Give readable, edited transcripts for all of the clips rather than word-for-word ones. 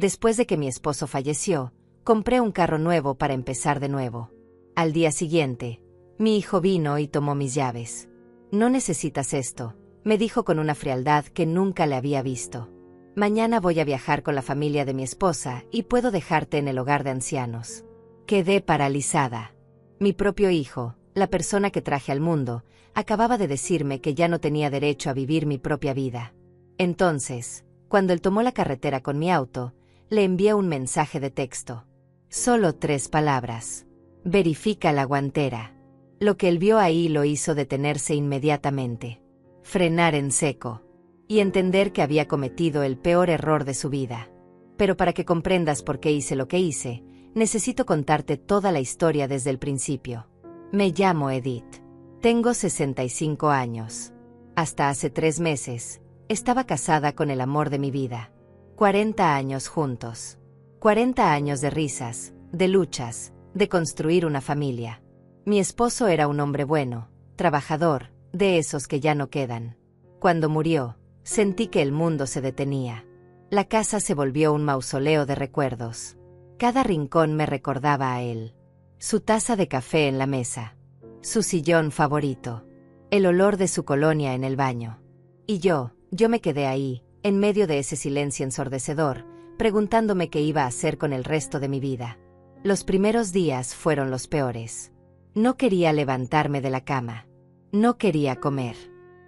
Después de que mi esposo falleció, compré un carro nuevo para empezar de nuevo. Al día siguiente, mi hijo vino y tomó mis llaves. «No necesitas esto», me dijo con una frialdad que nunca le había visto. «Mañana voy a viajar con la familia de mi esposa y puedo dejarte en el hogar de ancianos». Quedé paralizada. Mi propio hijo, la persona que traje al mundo, acababa de decirme que ya no tenía derecho a vivir mi propia vida. Entonces, cuando él tomó la carretera con mi auto, le envié un mensaje de texto. Solo 3 palabras. Verifica la guantera. Lo que él vio ahí lo hizo detenerse inmediatamente. Frenar en seco. Y entender que había cometido el peor error de su vida. Pero para que comprendas por qué hice lo que hice, necesito contarte toda la historia desde el principio. Me llamo Edith. Tengo 65 años. Hasta hace 3 meses, estaba casada con el amor de mi vida. 40 años juntos. 40 años de risas, de luchas, de construir una familia. Mi esposo era un hombre bueno, trabajador, de esos que ya no quedan. Cuando murió, sentí que el mundo se detenía. La casa se volvió un mausoleo de recuerdos. Cada rincón me recordaba a él. Su taza de café en la mesa. Su sillón favorito. El olor de su colonia en el baño. Y yo me quedé ahí, en medio de ese silencio ensordecedor, preguntándome qué iba a hacer con el resto de mi vida. Los primeros días fueron los peores. No quería levantarme de la cama. No quería comer.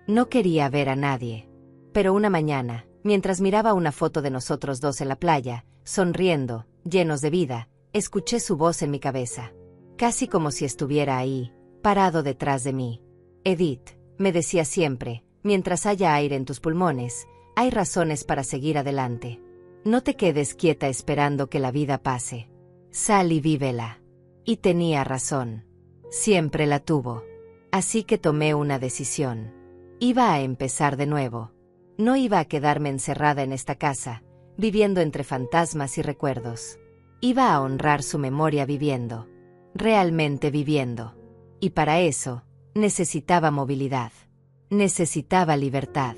No quería ver a nadie. Pero una mañana, mientras miraba una foto de nosotros dos en la playa, sonriendo, llenos de vida, escuché su voz en mi cabeza. Casi como si estuviera ahí, parado detrás de mí. Edith, me decía siempre, mientras haya aire en tus pulmones, hay razones para seguir adelante. No te quedes quieta esperando que la vida pase. Sal y vívela. Y tenía razón. Siempre la tuvo. Así que tomé una decisión. Iba a empezar de nuevo. No iba a quedarme encerrada en esta casa, viviendo entre fantasmas y recuerdos. Iba a honrar su memoria viviendo. Realmente viviendo. Y para eso, necesitaba movilidad. Necesitaba libertad.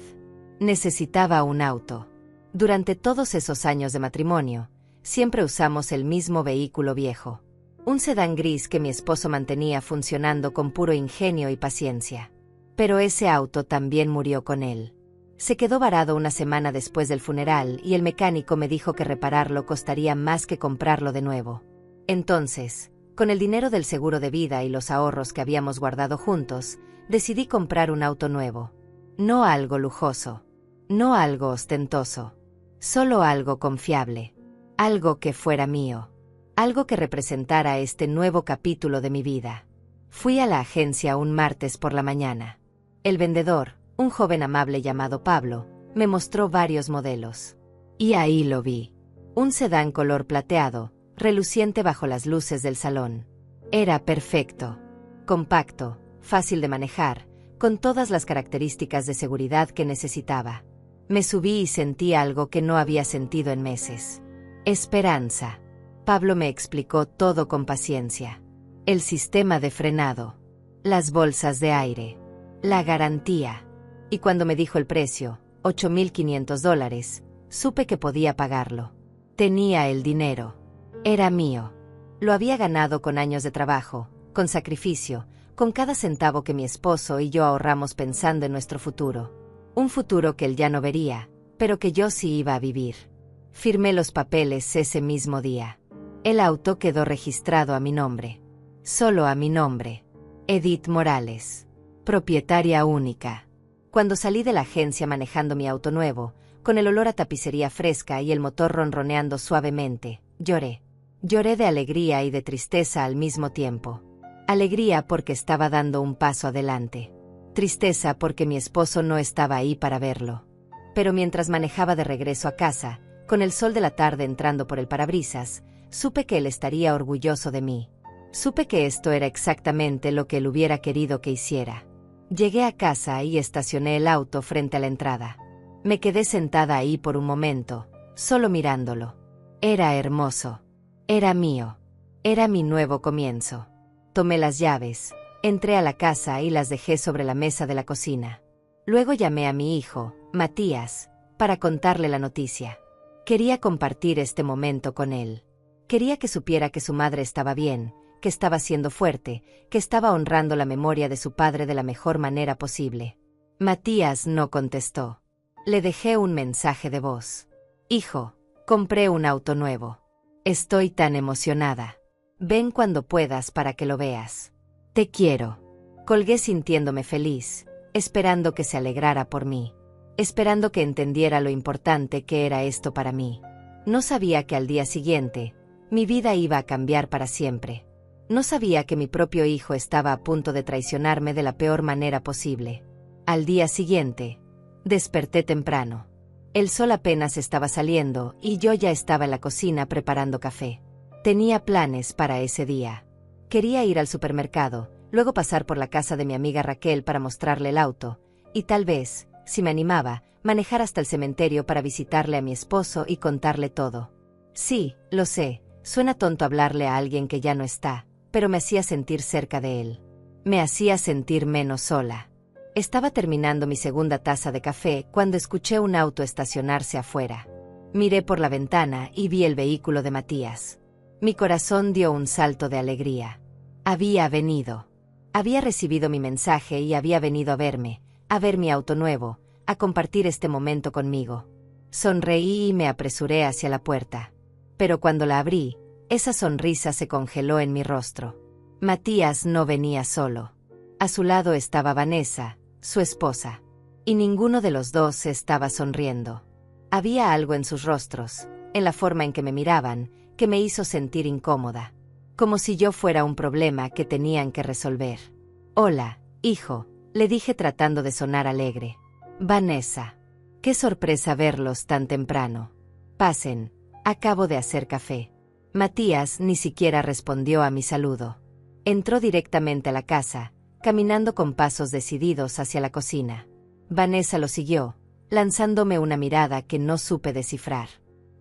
Necesitaba un auto. Durante todos esos años de matrimonio, siempre usamos el mismo vehículo viejo. Un sedán gris que mi esposo mantenía funcionando con puro ingenio y paciencia. Pero ese auto también murió con él. Se quedó varado una semana después del funeral y el mecánico me dijo que repararlo costaría más que comprarlo de nuevo. Entonces, con el dinero del seguro de vida y los ahorros que habíamos guardado juntos, decidí comprar un auto nuevo. No algo lujoso. No algo ostentoso. Solo algo confiable. Algo que fuera mío. Algo que representara este nuevo capítulo de mi vida. Fui a la agencia un martes por la mañana. El vendedor, un joven amable llamado Pablo, me mostró varios modelos. Y ahí lo vi. Un sedán color plateado, reluciente bajo las luces del salón. Era perfecto. Compacto, fácil de manejar, con todas las características de seguridad que necesitaba. Me subí y sentí algo que no había sentido en meses. Esperanza. Pablo me explicó todo con paciencia. El sistema de frenado. Las bolsas de aire. La garantía. Y cuando me dijo el precio, $8,500, supe que podía pagarlo. Tenía el dinero. Era mío. Lo había ganado con años de trabajo, con sacrificio, con cada centavo que mi esposo y yo ahorramos pensando en nuestro futuro. Un futuro que él ya no vería, pero que yo sí iba a vivir. Firmé los papeles ese mismo día. El auto quedó registrado a mi nombre. Solo a mi nombre. Edith Morales. Propietaria única. Cuando salí de la agencia manejando mi auto nuevo, con el olor a tapicería fresca y el motor ronroneando suavemente, lloré. Lloré de alegría y de tristeza al mismo tiempo. Alegría porque estaba dando un paso adelante. Tristeza porque mi esposo no estaba ahí para verlo. Pero mientras manejaba de regreso a casa, con el sol de la tarde entrando por el parabrisas, supe que él estaría orgulloso de mí. Supe que esto era exactamente lo que él hubiera querido que hiciera. Llegué a casa y estacioné el auto frente a la entrada. Me quedé sentada ahí por un momento, solo mirándolo. Era hermoso. Era mío. Era mi nuevo comienzo. Tomé las llaves, entré a la casa y las dejé sobre la mesa de la cocina. Luego llamé a mi hijo, Matías, para contarle la noticia. Quería compartir este momento con él. Quería que supiera que su madre estaba bien, que estaba siendo fuerte, que estaba honrando la memoria de su padre de la mejor manera posible. Matías no contestó. Le dejé un mensaje de voz. Hijo, compré un auto nuevo. Estoy tan emocionada. Ven cuando puedas para que lo veas. Te quiero. Colgué sintiéndome feliz, esperando que se alegrara por mí, esperando que entendiera lo importante que era esto para mí. No sabía que al día siguiente, mi vida iba a cambiar para siempre. No sabía que mi propio hijo estaba a punto de traicionarme de la peor manera posible. Al día siguiente, desperté temprano. El sol apenas estaba saliendo y yo ya estaba en la cocina preparando café. Tenía planes para ese día. Quería ir al supermercado, luego pasar por la casa de mi amiga Raquel para mostrarle el auto, y tal vez, si me animaba, manejar hasta el cementerio para visitarle a mi esposo y contarle todo. Sí, lo sé, suena tonto hablarle a alguien que ya no está, pero me hacía sentir cerca de él. Me hacía sentir menos sola. Estaba terminando mi segunda taza de café cuando escuché un auto estacionarse afuera. Miré por la ventana y vi el vehículo de Matías. Mi corazón dio un salto de alegría. Había venido. Había recibido mi mensaje y había venido a verme, a ver mi auto nuevo, a compartir este momento conmigo. Sonreí y me apresuré hacia la puerta. Pero cuando la abrí, esa sonrisa se congeló en mi rostro. Matías no venía solo. A su lado estaba Vanessa, su esposa. Y ninguno de los dos estaba sonriendo. Había algo en sus rostros, en la forma en que me miraban, que me hizo sentir incómoda. Como si yo fuera un problema que tenían que resolver. Hola, hijo, le dije tratando de sonar alegre. Vanessa. Qué sorpresa verlos tan temprano. Pasen, acabo de hacer café. Matías ni siquiera respondió a mi saludo. Entró directamente a la casa, caminando con pasos decididos hacia la cocina. Vanessa lo siguió, lanzándome una mirada que no supe descifrar.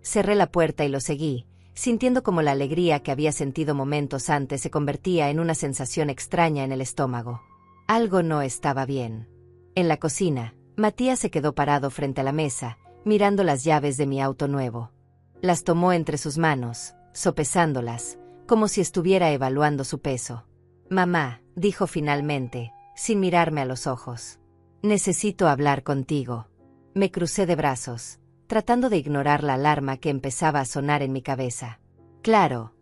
Cerré la puerta y lo seguí, sintiendo como la alegría que había sentido momentos antes se convertía en una sensación extraña en el estómago. Algo no estaba bien. En la cocina, Matías se quedó parado frente a la mesa, mirando las llaves de mi auto nuevo. Las tomó entre sus manos, sopesándolas, como si estuviera evaluando su peso. Mamá, dijo finalmente, sin mirarme a los ojos. Necesito hablar contigo. Me crucé de brazos, tratando de ignorar la alarma que empezaba a sonar en mi cabeza. Claro,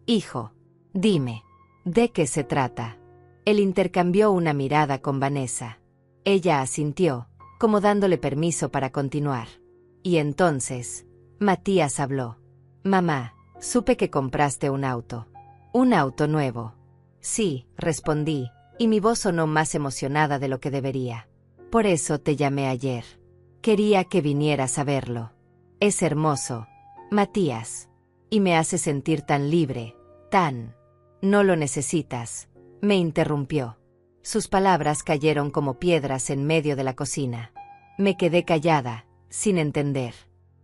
hijo, dime, ¿de qué se trata? Él intercambió una mirada con Vanessa. Ella asintió, como dándole permiso para continuar. Y entonces, Matías habló. Mamá, supe que compraste un auto. Un auto nuevo. Sí, respondí, y mi voz sonó más emocionada de lo que debería. Por eso te llamé ayer. Quería que vinieras a verlo. Es hermoso, Matías. Y me hace sentir tan libre, tan... No lo necesitas, me interrumpió. Sus palabras cayeron como piedras en medio de la cocina. Me quedé callada, sin entender.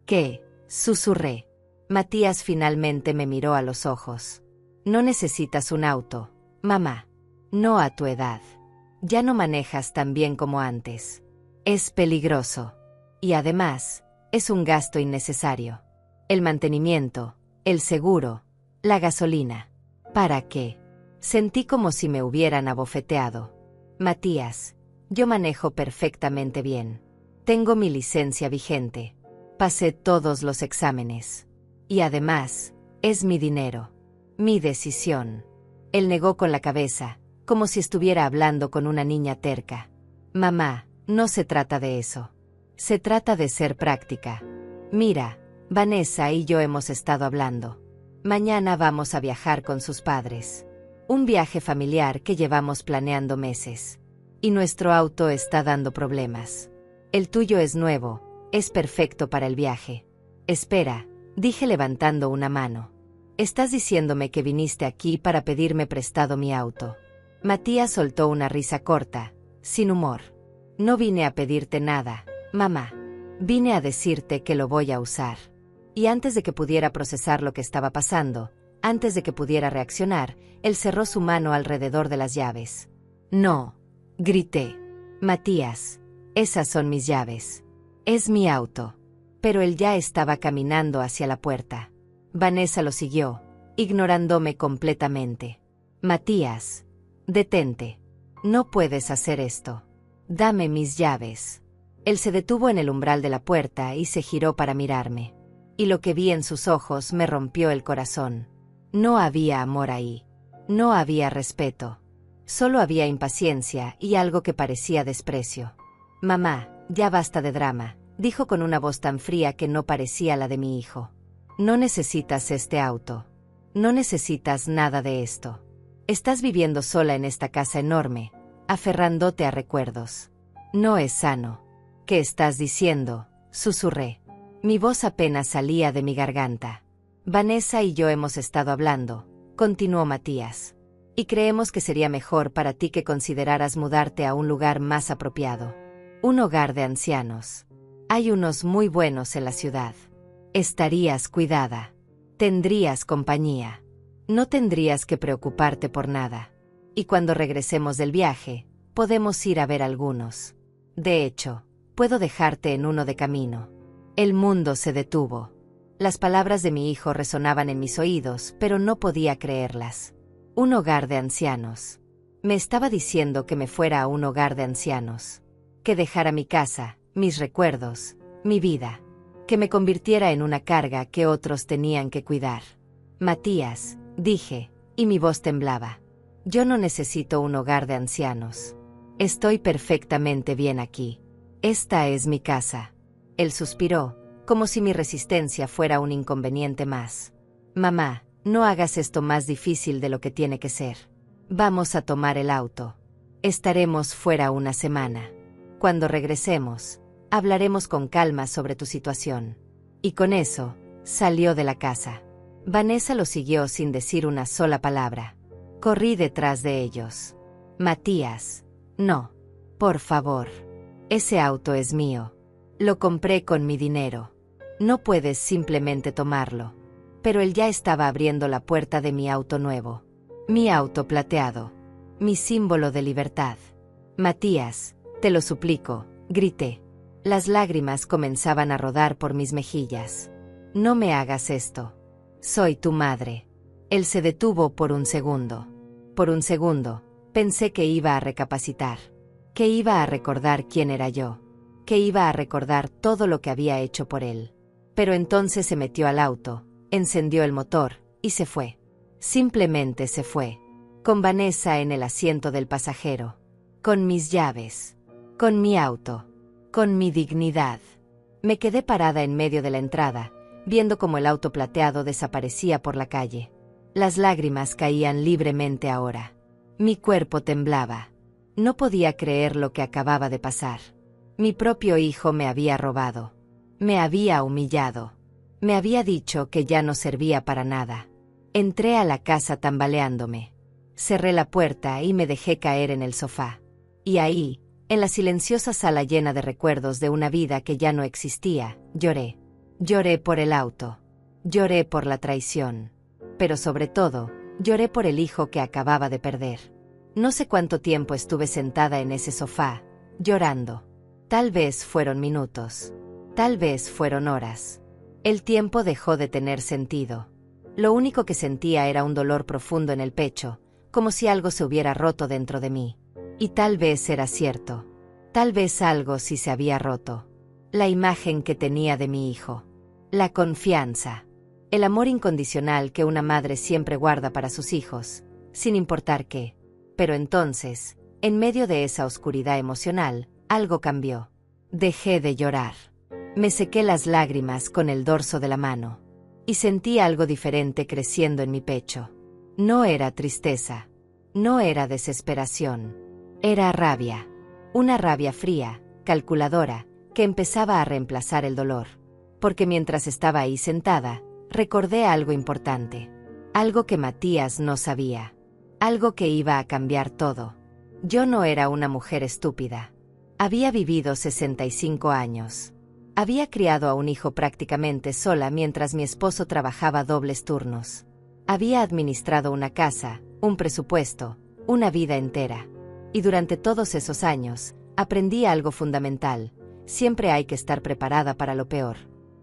¿Qué? Susurré. Matías finalmente me miró a los ojos. No necesitas un auto, mamá. No a tu edad. Ya no manejas tan bien como antes. Es peligroso. Y además, es un gasto innecesario. El mantenimiento, el seguro, la gasolina. ¿Para qué? Sentí como si me hubieran abofeteado. Matías, yo manejo perfectamente bien. Tengo mi licencia vigente. Pasé todos los exámenes. Y además, es mi dinero. Mi decisión. Él negó con la cabeza, como si estuviera hablando con una niña terca. Mamá, no se trata de eso. Se trata de ser práctica. Mira, Vanessa y yo hemos estado hablando. Mañana vamos a viajar con sus padres. Un viaje familiar que llevamos planeando meses. Y nuestro auto está dando problemas. El tuyo es nuevo, es perfecto para el viaje. Espera, dije levantando una mano. Estás diciéndome que viniste aquí para pedirme prestado mi auto. Matías soltó una risa corta, sin humor. No vine a pedirte nada, mamá. Vine a decirte que lo voy a usar. Y antes de que pudiera procesar lo que estaba pasando, antes de que pudiera reaccionar, él cerró su mano alrededor de las llaves. No, grité. Matías, esas son mis llaves. Es mi auto. pero él ya estaba caminando hacia la puerta. Vanessa lo siguió, ignorándome completamente. Matías, detente. No puedes hacer esto. Dame mis llaves. Él se detuvo en el umbral de la puerta y se giró para mirarme. Y lo que vi en sus ojos me rompió el corazón. No había amor ahí. No había respeto. Solo había impaciencia y algo que parecía desprecio. Mamá, ya basta de drama, dijo con una voz tan fría que no parecía la de mi hijo. No necesitas este auto. No necesitas nada de esto. Estás viviendo sola en esta casa enorme, aferrándote a recuerdos. No es sano. ¿Qué estás diciendo?, susurré. Mi voz apenas salía de mi garganta. Vanessa y yo hemos estado hablando, continuó Matías. Y creemos que sería mejor para ti que consideraras mudarte a un lugar más apropiado. Un hogar de ancianos. Hay unos muy buenos en la ciudad. Estarías cuidada. Tendrías compañía. No tendrías que preocuparte por nada. Y cuando regresemos del viaje, podemos ir a ver algunos. De hecho, puedo dejarte en uno de camino. El mundo se detuvo. Las palabras de mi hijo resonaban en mis oídos, pero no podía creerlas. Un hogar de ancianos. Me estaba diciendo que me fuera a un hogar de ancianos. Que dejara mi casa, mis recuerdos, mi vida. Que me convirtiera en una carga que otros tenían que cuidar. Matías, dije, y mi voz temblaba. Yo no necesito un hogar de ancianos. Estoy perfectamente bien aquí. Esta es mi casa. Él suspiró, como si mi resistencia fuera un inconveniente más. Mamá, no hagas esto más difícil de lo que tiene que ser. Vamos a tomar el auto. Estaremos fuera una semana. Cuando regresemos, hablaremos con calma sobre tu situación. Y con eso, salió de la casa. Vanessa lo siguió sin decir una sola palabra. Corrí detrás de ellos. Matías, no. Por favor. Ese auto es mío. Lo compré con mi dinero. No puedes simplemente tomarlo. Pero él ya estaba abriendo la puerta de mi auto nuevo. Mi auto plateado. Mi símbolo de libertad. Matías, te lo suplico, grité. Las lágrimas comenzaban a rodar por mis mejillas. No me hagas esto. Soy tu madre. Él se detuvo por un segundo. Por un segundo, pensé que iba a recapacitar. Que iba a recordar quién era yo. Que iba a recordar todo lo que había hecho por él. Pero entonces se metió al auto, encendió el motor, y se fue. Simplemente se fue. Con Vanessa en el asiento del pasajero. Con mis llaves. Con mi auto. Con mi dignidad. Me quedé parada en medio de la entrada, viendo cómo el auto plateado desaparecía por la calle. Las lágrimas caían libremente ahora. Mi cuerpo temblaba. No podía creer lo que acababa de pasar. Mi propio hijo me había robado. Me había humillado. Me había dicho que ya no servía para nada. Entré a la casa tambaleándome. Cerré la puerta y me dejé caer en el sofá. Y ahí, en la silenciosa sala llena de recuerdos de una vida que ya no existía, lloré. Lloré por el auto. Lloré por la traición. Pero sobre todo, lloré por el hijo que acababa de perder. No sé cuánto tiempo estuve sentada en ese sofá, llorando. Tal vez fueron minutos. Tal vez fueron horas. El tiempo dejó de tener sentido. Lo único que sentía era un dolor profundo en el pecho, como si algo se hubiera roto dentro de mí. Y tal vez era cierto. Tal vez algo sí se había roto. La imagen que tenía de mi hijo. La confianza. El amor incondicional que una madre siempre guarda para sus hijos, sin importar qué. Pero entonces, en medio de esa oscuridad emocional, algo cambió. Dejé de llorar. Me sequé las lágrimas con el dorso de la mano. Y sentí algo diferente creciendo en mi pecho. No era tristeza. No era desesperación. Era rabia. Una rabia fría, calculadora, que empezaba a reemplazar el dolor. Porque mientras estaba ahí sentada, recordé algo importante. Algo que Matías no sabía. Algo que iba a cambiar todo. Yo no era una mujer estúpida. Había vivido 65 años. Había criado a un hijo prácticamente sola mientras mi esposo trabajaba dobles turnos. Había administrado una casa, un presupuesto, una vida entera. Y durante todos esos años, aprendí algo fundamental. Siempre hay que estar preparada para lo peor.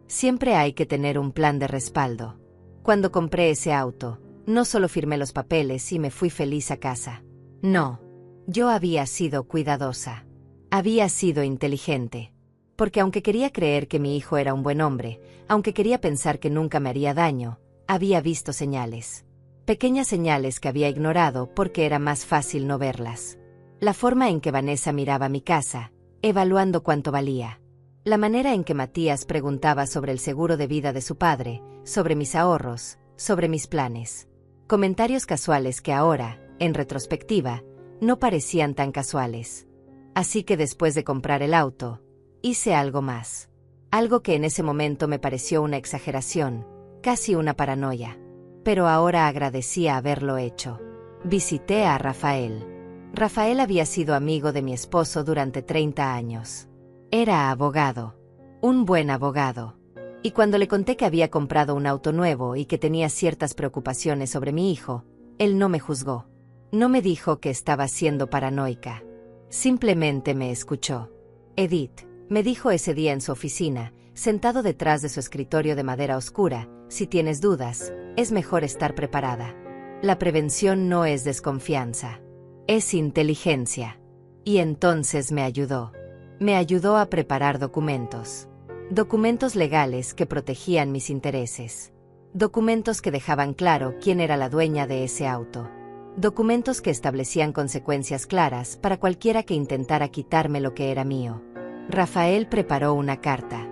Siempre hay que tener un plan de respaldo. Cuando compré ese auto, no solo firmé los papeles y me fui feliz a casa. No. Yo había sido cuidadosa. Había sido inteligente. Porque aunque quería creer que mi hijo era un buen hombre, aunque quería pensar que nunca me haría daño, había visto señales. Pequeñas señales que había ignorado porque era más fácil no verlas. La forma en que Vanessa miraba mi casa, evaluando cuánto valía. La manera en que Matías preguntaba sobre el seguro de vida de su padre, sobre mis ahorros, sobre mis planes. Comentarios casuales que ahora, en retrospectiva, no parecían tan casuales. Así que después de comprar el auto, hice algo más. Algo que en ese momento me pareció una exageración, casi una paranoia. Pero ahora agradecía haberlo hecho. Visité a Rafael. Rafael había sido amigo de mi esposo durante 30 años. Era abogado. Un buen abogado. Y cuando le conté que había comprado un auto nuevo y que tenía ciertas preocupaciones sobre mi hijo, él no me juzgó. No me dijo que estaba siendo paranoica. Simplemente me escuchó. Edith, me dijo ese día en su oficina, sentado detrás de su escritorio de madera oscura, si tienes dudas, es mejor estar preparada. La prevención no es desconfianza. Es inteligencia. Y entonces me ayudó. Me ayudó a preparar documentos. Documentos legales que protegían mis intereses. Documentos que dejaban claro quién era la dueña de ese auto. Documentos que establecían consecuencias claras para cualquiera que intentara quitarme lo que era mío. Rafael preparó una carta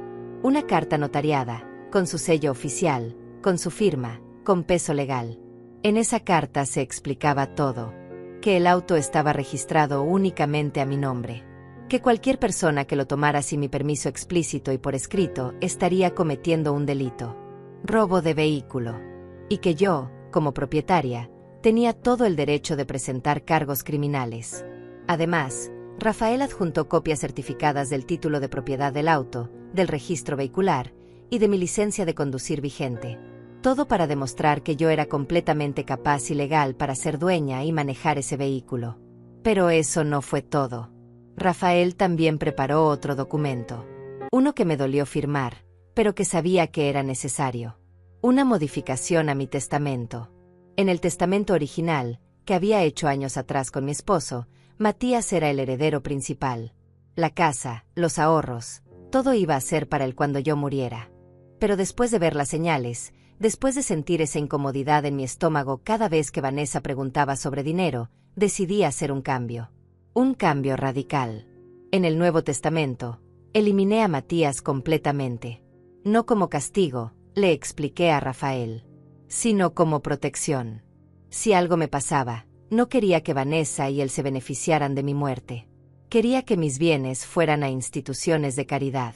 notariada, con su sello oficial, con su firma, con peso legal. En esa carta se explicaba todo. Que el auto estaba registrado únicamente a mi nombre. Que cualquier persona que lo tomara sin mi permiso explícito y por escrito estaría cometiendo un delito. Robo de vehículo. Y que yo, como propietaria, tenía todo el derecho de presentar cargos criminales. Además, Rafael adjuntó copias certificadas del título de propiedad del auto, del registro vehicular y de mi licencia de conducir vigente. Todo para demostrar que yo era completamente capaz y legal para ser dueña y manejar ese vehículo. Pero eso no fue todo. Rafael también preparó otro documento. Uno que me dolió firmar, pero que sabía que era necesario. Una modificación a mi testamento. En el testamento original, que había hecho años atrás con mi esposo, Matías era el heredero principal. La casa, los ahorros, todo iba a ser para él cuando yo muriera. Pero después de ver las señales, después de sentir esa incomodidad en mi estómago cada vez que Vanessa preguntaba sobre dinero, decidí hacer un cambio. Un cambio radical. En el Nuevo Testamento, eliminé a Matías completamente. No como castigo, le expliqué a Rafael, sino como protección. Si algo me pasaba, no quería que Vanessa y él se beneficiaran de mi muerte. Quería que mis bienes fueran a instituciones de caridad,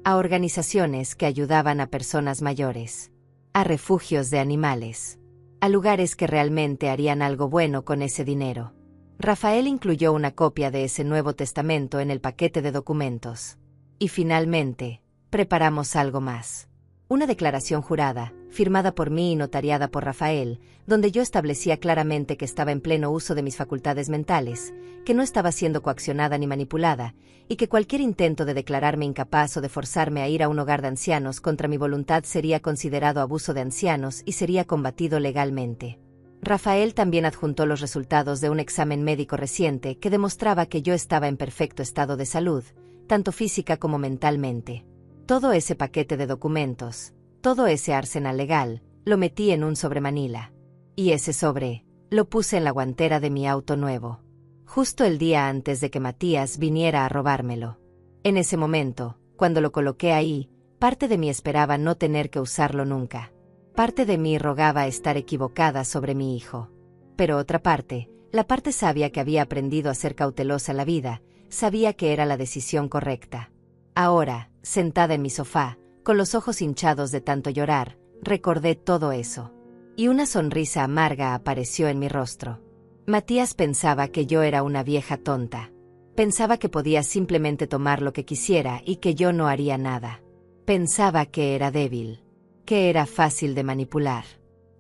a organizaciones que ayudaban a personas mayores, a refugios de animales, a lugares que realmente harían algo bueno con ese dinero. Rafael incluyó una copia de ese Nuevo Testamento en el paquete de documentos. Y finalmente, preparamos algo más. Una declaración jurada, firmada por mí y notariada por Rafael, donde yo establecía claramente que estaba en pleno uso de mis facultades mentales, que no estaba siendo coaccionada ni manipulada, y que cualquier intento de declararme incapaz o de forzarme a ir a un hogar de ancianos contra mi voluntad sería considerado abuso de ancianos y sería combatido legalmente. Rafael también adjuntó los resultados de un examen médico reciente que demostraba que yo estaba en perfecto estado de salud, tanto física como mentalmente. Todo ese paquete de documentos, todo ese arsenal legal, lo metí en un sobremanila. Y ese sobre, lo puse en la guantera de mi auto nuevo. Justo el día antes de que Matías viniera a robármelo. En ese momento, cuando lo coloqué ahí, parte de mí esperaba no tener que usarlo nunca. Parte de mí rogaba estar equivocada sobre mi hijo. Pero otra parte, la parte sabia que había aprendido a ser cautelosa en la vida, sabía que era la decisión correcta. Ahora, sentada en mi sofá, con los ojos hinchados de tanto llorar, recordé todo eso. Y una sonrisa amarga apareció en mi rostro. Matías pensaba que yo era una vieja tonta. Pensaba que podía simplemente tomar lo que quisiera y que yo no haría nada. Pensaba que era débil. Que era fácil de manipular,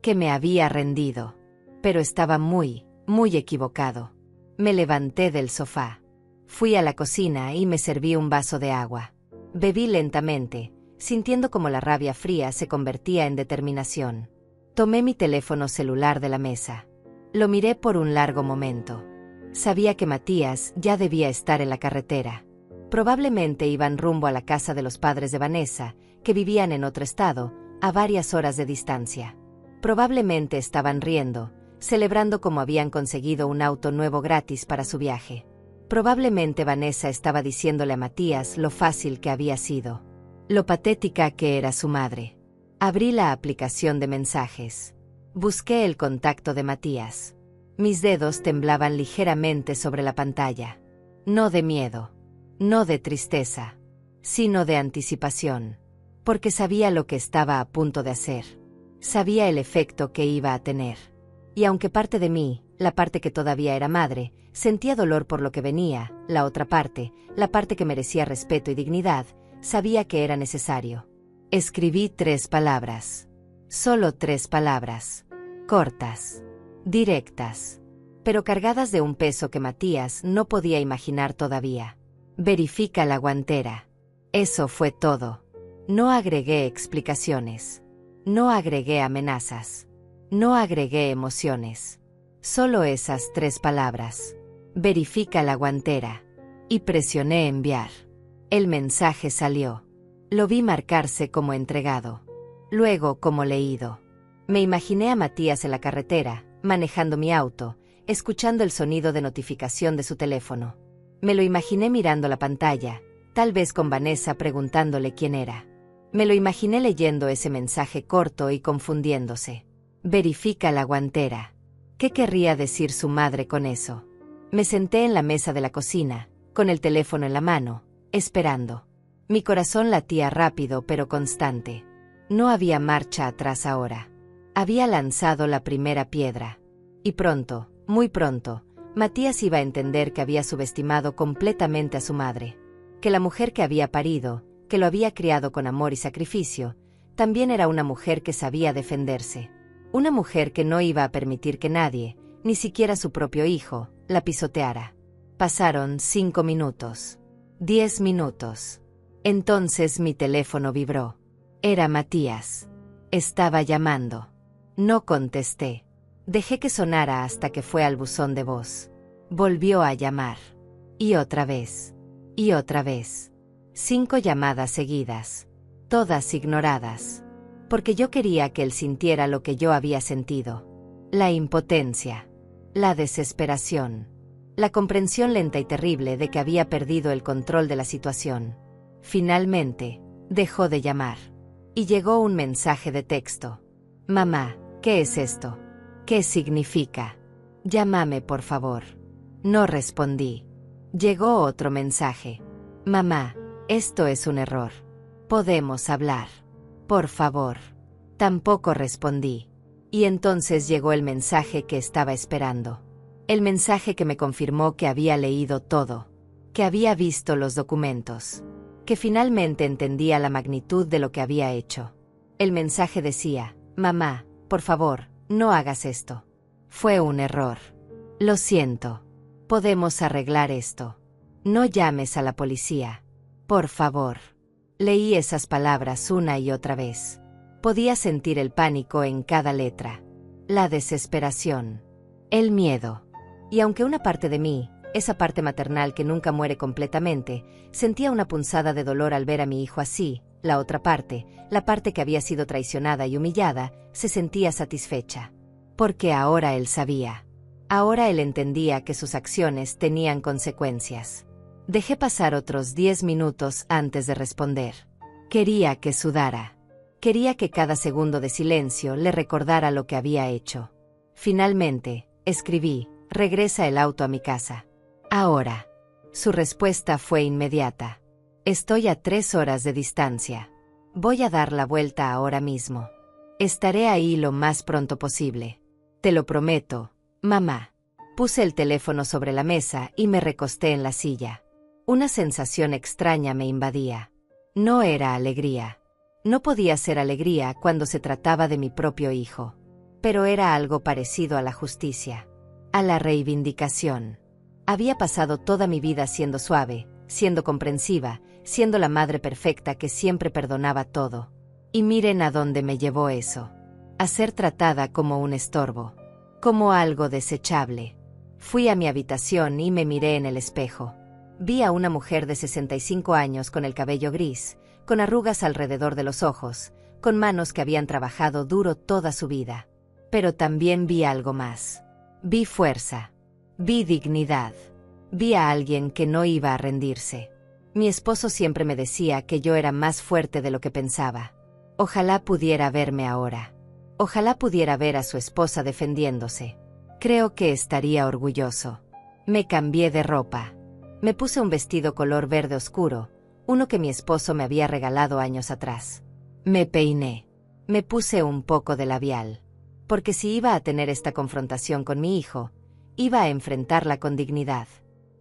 que me había rendido. Pero estaba muy equivocado. Me levanté del sofá. Fui a la cocina y me serví un vaso de agua. Bebí lentamente, sintiendo como la rabia fría se convertía en determinación. Tomé mi teléfono celular de la mesa. Lo miré por un largo momento. Sabía que Matías ya debía estar en la carretera. Probablemente iban rumbo a la casa de los padres de Vanessa, que vivían en otro estado, a varias horas de distancia. Probablemente estaban riendo, celebrando como habían conseguido un auto nuevo gratis para su viaje. Probablemente Vanessa estaba diciéndole a Matías lo fácil que había sido, lo patética que era su madre. Abrí la aplicación de mensajes. Busqué el contacto de Matías. Mis dedos temblaban ligeramente sobre la pantalla. No de miedo, no de tristeza, sino de anticipación. Porque sabía lo que estaba a punto de hacer. Sabía el efecto que iba a tener. Y aunque parte de mí, la parte que todavía era madre, sentía dolor por lo que venía, la otra parte, la parte que merecía respeto y dignidad, sabía que era necesario. Escribí 3 palabras. Solo 3 palabras. Cortas. Directas. Pero cargadas de un peso que Matías no podía imaginar todavía. Verifica la guantera. Eso fue todo. No agregué explicaciones. No agregué amenazas. No agregué emociones. Solo esas 3 palabras. Verifica la guantera. Y presioné enviar. El mensaje salió. Lo vi marcarse como entregado. Luego como leído. Me imaginé a Matías en la carretera, manejando mi auto, escuchando el sonido de notificación de su teléfono. Me lo imaginé mirando la pantalla, tal vez con Vanessa preguntándole quién era. Me lo imaginé leyendo ese mensaje corto y confundiéndose. Verifica la guantera. ¿Qué querría decir su madre con eso? Me senté en la mesa de la cocina, con el teléfono en la mano, esperando. Mi corazón latía rápido pero constante. No había marcha atrás ahora. Había lanzado la primera piedra. Y pronto, muy pronto, Matías iba a entender que había subestimado completamente a su madre. Que la mujer que había parido, que lo había criado con amor y sacrificio, también era una mujer que sabía defenderse. Una mujer que no iba a permitir que nadie, ni siquiera su propio hijo, la pisoteara. Pasaron 5 minutos. 10 minutos. Entonces mi teléfono vibró. Era Matías. Estaba llamando. No contesté. Dejé que sonara hasta que fue al buzón de voz. Volvió a llamar. Y otra vez. Y otra vez. 5 llamadas seguidas. Todas ignoradas. Porque yo quería que él sintiera lo que yo había sentido. La impotencia. La desesperación. La comprensión lenta y terrible de que había perdido el control de la situación. Finalmente, dejó de llamar. Y llegó un mensaje de texto. Mamá, ¿qué es esto? ¿Qué significa? Llámame por favor. No respondí. Llegó otro mensaje. Mamá, esto es un error. ¿Podemos hablar? Por favor. Tampoco respondí. Y entonces llegó el mensaje que estaba esperando. El mensaje que me confirmó que había leído todo. Que había visto los documentos. Que finalmente entendía la magnitud de lo que había hecho. El mensaje decía, mamá, por favor, no hagas esto. Fue un error. Lo siento. Podemos arreglar esto. No llames a la policía. Por favor. Leí esas palabras una y otra vez. Podía sentir el pánico en cada letra. La desesperación. El miedo. Y aunque una parte de mí, esa parte maternal que nunca muere completamente, sentía una punzada de dolor al ver a mi hijo así, la otra parte, la parte que había sido traicionada y humillada, se sentía satisfecha. Porque ahora él sabía. Ahora él entendía que sus acciones tenían consecuencias. Dejé pasar otros 10 minutos antes de responder. Quería que sudara. Quería que cada segundo de silencio le recordara lo que había hecho. Finalmente, escribí, regresa el auto a mi casa. Ahora. Su respuesta fue inmediata. Estoy a 3 horas de distancia. Voy a dar la vuelta ahora mismo. Estaré ahí lo más pronto posible. Te lo prometo, mamá. Puse el teléfono sobre la mesa y me recosté en la silla. Una sensación extraña me invadía. No era alegría. No podía ser alegría cuando se trataba de mi propio hijo. Pero era algo parecido a la justicia. A la reivindicación. Había pasado toda mi vida siendo suave, siendo comprensiva, siendo la madre perfecta que siempre perdonaba todo. Y miren a dónde me llevó eso. A ser tratada como un estorbo, como algo desechable. Fui a mi habitación y me miré en el espejo. Vi a una mujer de 65 años con el cabello gris, con arrugas alrededor de los ojos, con manos que habían trabajado duro toda su vida. Pero también vi algo más. Vi fuerza. Vi dignidad. Vi a alguien que no iba a rendirse. Mi esposo siempre me decía que yo era más fuerte de lo que pensaba. Ojalá pudiera verme ahora. Ojalá pudiera ver a su esposa defendiéndose. Creo que estaría orgulloso. Me cambié de ropa. Me puse un vestido color verde oscuro, uno que mi esposo me había regalado años atrás. Me peiné. Me puse un poco de labial. Porque si iba a tener esta confrontación con mi hijo, iba a enfrentarla con dignidad.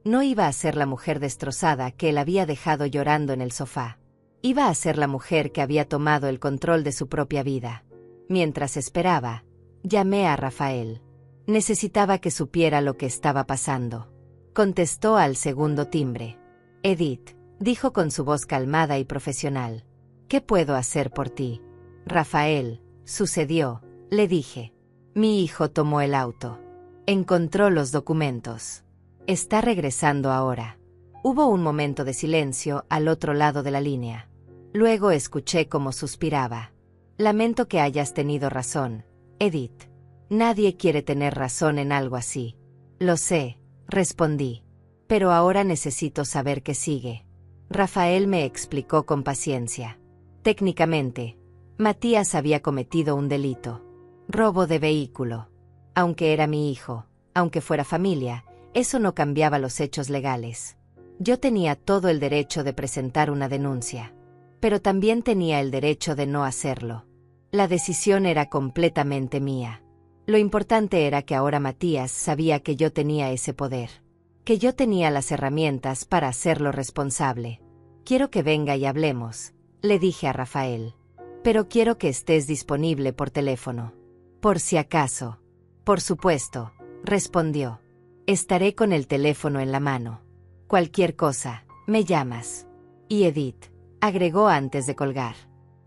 No iba a ser la mujer destrozada que él había dejado llorando en el sofá. Iba a ser la mujer que había tomado el control de su propia vida. Mientras esperaba, llamé a Rafael. Necesitaba que supiera lo que estaba pasando. Contestó al segundo timbre. Edith, dijo con su voz calmada y profesional. ¿Qué puedo hacer por ti? Rafael, sucedió, le dije. Mi hijo tomó el auto. Encontró los documentos. Está regresando ahora. Hubo un momento de silencio al otro lado de la línea. Luego escuché cómo suspiraba. Lamento que hayas tenido razón, Edith. Nadie quiere tener razón en algo así. Lo sé, respondí. Pero ahora necesito saber qué sigue. Rafael me explicó con paciencia. Técnicamente, Matías había cometido un delito. Robo de vehículo. Aunque era mi hijo, aunque fuera familia, eso no cambiaba los hechos legales. Yo tenía todo el derecho de presentar una denuncia. Pero también tenía el derecho de no hacerlo. La decisión era completamente mía. Lo importante era que ahora Matías sabía que yo tenía ese poder. Que yo tenía las herramientas para hacerlo responsable. Quiero que venga y hablemos, le dije a Rafael. Pero quiero que estés disponible por teléfono. Por si acaso. Por supuesto, respondió. Estaré con el teléfono en la mano. Cualquier cosa, me llamas. Y Edith, agregó antes de colgar.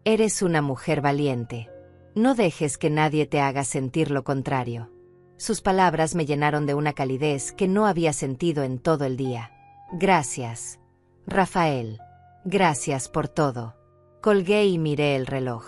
Eres una mujer valiente. No dejes que nadie te haga sentir lo contrario. Sus palabras me llenaron de una calidez que no había sentido en todo el día. Gracias, Rafael. Gracias por todo. Colgué y miré el reloj.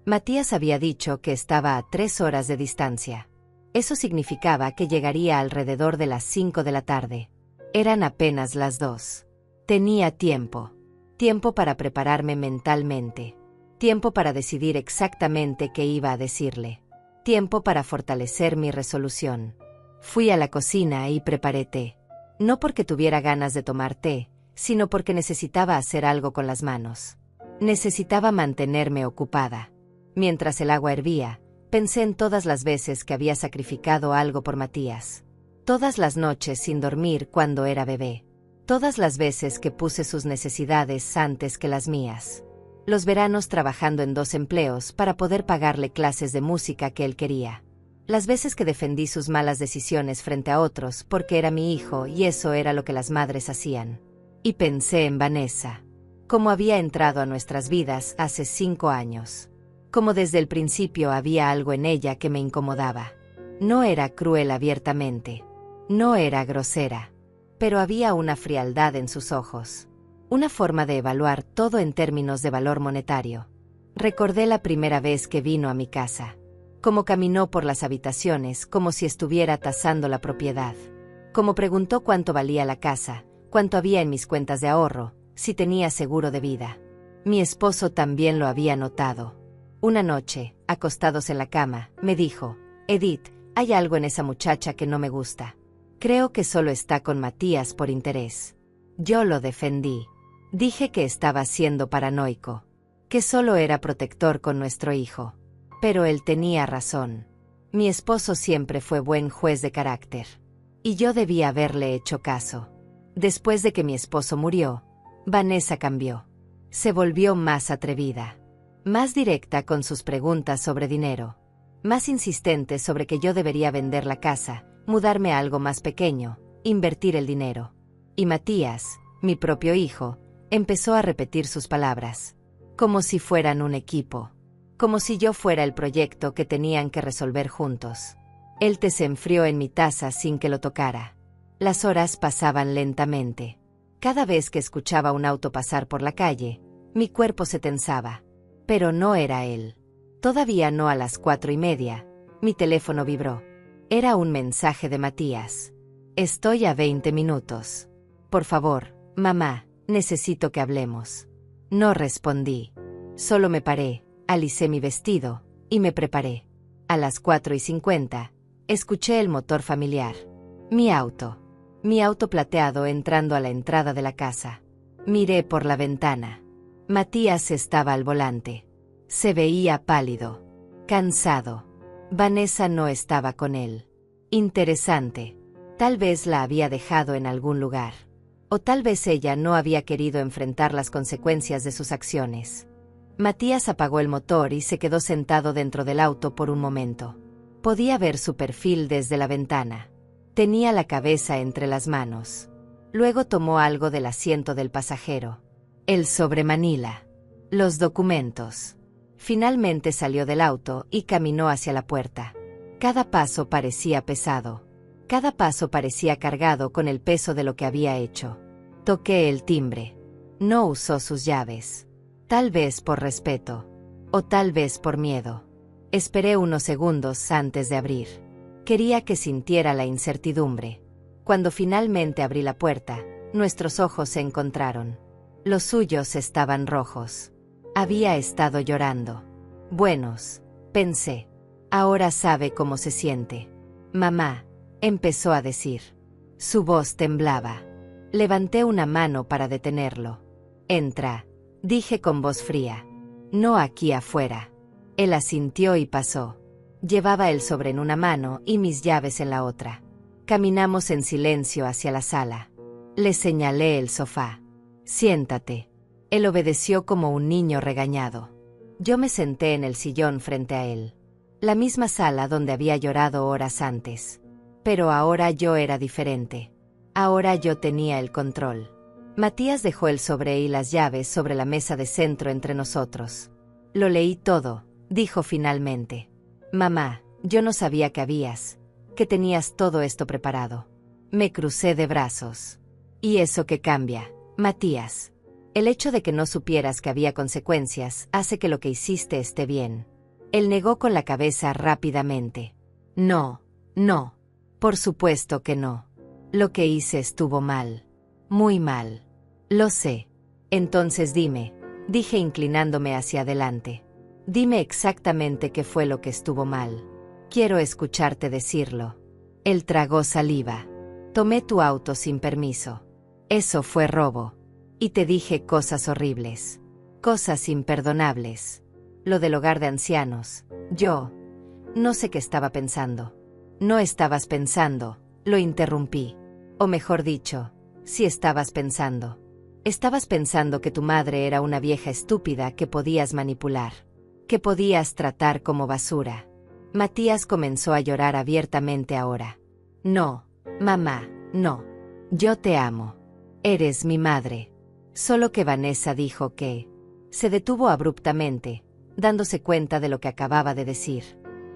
Matías había dicho que estaba a 3 horas de distancia. Eso significaba que llegaría alrededor de las 5 de la tarde. Eran apenas las 2. Tenía tiempo. Tiempo para prepararme mentalmente. Tiempo para decidir exactamente qué iba a decirle. Tiempo para fortalecer mi resolución. Fui a la cocina y preparé té. No porque tuviera ganas de tomar té, sino porque necesitaba hacer algo con las manos. Necesitaba mantenerme ocupada. Mientras el agua hervía, pensé en todas las veces que había sacrificado algo por Matías. Todas las noches sin dormir cuando era bebé. Todas las veces que puse sus necesidades antes que las mías. Los veranos trabajando en 2 empleos para poder pagarle clases de música que él quería. Las veces que defendí sus malas decisiones frente a otros porque era mi hijo y eso era lo que las madres hacían. Y pensé en Vanessa. Cómo había entrado a nuestras vidas hace 5 años. Como desde el principio había algo en ella que me incomodaba. No era cruel abiertamente. No era grosera. Pero había una frialdad en sus ojos. Una forma de evaluar todo en términos de valor monetario. Recordé la primera vez que vino a mi casa. Cómo caminó por las habitaciones como si estuviera tasando la propiedad. Cómo preguntó cuánto valía la casa, cuánto había en mis cuentas de ahorro, si tenía seguro de vida. Mi esposo también lo había notado. Una noche, acostados en la cama, me dijo, Edith, hay algo en esa muchacha que no me gusta. Creo que solo está con Matías por interés. Yo lo defendí. Dije que estaba siendo paranoico, que solo era protector con nuestro hijo. Pero él tenía razón. Mi esposo siempre fue buen juez de carácter. Y yo debía haberle hecho caso. Después de que mi esposo murió, Vanessa cambió. Se volvió más atrevida. Más directa con sus preguntas sobre dinero. Más insistente sobre que yo debería vender la casa, mudarme a algo más pequeño, invertir el dinero. Y Matías, mi propio hijo, Empezó a repetir sus palabras, como si fueran un equipo, como si yo fuera el proyecto que tenían que resolver juntos. El té se enfrió en mi taza sin que lo tocara. Las horas pasaban lentamente. Cada vez que escuchaba un auto pasar por la calle, mi cuerpo se tensaba. Pero no era él. Todavía no a las 4:30. Mi teléfono vibró. Era un mensaje de Matías. Estoy a 20 minutos. Por favor, mamá, necesito que hablemos. No respondí. Solo me paré, alicé mi vestido, y me preparé. A las 4:50, escuché el motor familiar. Mi auto plateado entrando a la entrada de la casa. Miré por la ventana. Matías estaba al volante. Se veía pálido, cansado. Vanessa no estaba con él. Interesante. Tal vez la había dejado en algún lugar. O tal vez ella no había querido enfrentar las consecuencias de sus acciones. Matías apagó el motor y se quedó sentado dentro del auto por un momento. Podía ver su perfil desde la ventana. Tenía la cabeza entre las manos. Luego tomó algo del asiento del pasajero. El sobre Manila. Los documentos. Finalmente salió del auto y caminó hacia la puerta. Cada paso parecía pesado. Cada paso parecía cargado con el peso de lo que había hecho. Toqué el timbre. No usó sus llaves. Tal vez por respeto. O tal vez por miedo. Esperé unos segundos antes de abrir. Quería que sintiera la incertidumbre. Cuando finalmente abrí la puerta, nuestros ojos se encontraron. Los suyos estaban rojos. Había estado llorando. Buenos, pensé. Ahora sabe cómo se siente. Mamá, empezó a decir. Su voz temblaba. Levanté una mano para detenerlo. Entra, dije con voz fría. No aquí afuera. Él asintió y pasó. Llevaba el sobre en una mano y mis llaves en la otra. Caminamos en silencio hacia la sala. Le señalé el sofá. Siéntate. Él obedeció como un niño regañado. Yo me senté en el sillón frente a él. La misma sala donde había llorado horas antes. Pero ahora yo era diferente. Ahora yo tenía el control. Matías dejó el sobre y las llaves sobre la mesa de centro entre nosotros. Lo leí todo, dijo finalmente. Mamá, yo no sabía que tenías todo esto preparado. Me crucé de brazos. Y eso que cambia, Matías. El hecho de que no supieras que había consecuencias hace que lo que hiciste esté bien. Él negó con la cabeza rápidamente. No, no. Por supuesto que no. Lo que hice estuvo mal. Muy mal. Lo sé. Entonces dime, dije inclinándome hacia adelante. Dime exactamente qué fue lo que estuvo mal. Quiero escucharte decirlo. Él tragó saliva. Tomé tu auto sin permiso. Eso fue robo. Y te dije cosas horribles. Cosas imperdonables. Lo del hogar de ancianos. Yo no sé qué estaba pensando. No estabas pensando, lo interrumpí. O mejor dicho, sí estabas pensando. Estabas pensando que tu madre era una vieja estúpida que podías manipular. Que podías tratar como basura. Matías comenzó a llorar abiertamente ahora. No, mamá, no. Yo te amo. Eres mi madre. Solo que Vanessa dijo que... Se detuvo abruptamente, dándose cuenta de lo que acababa de decir.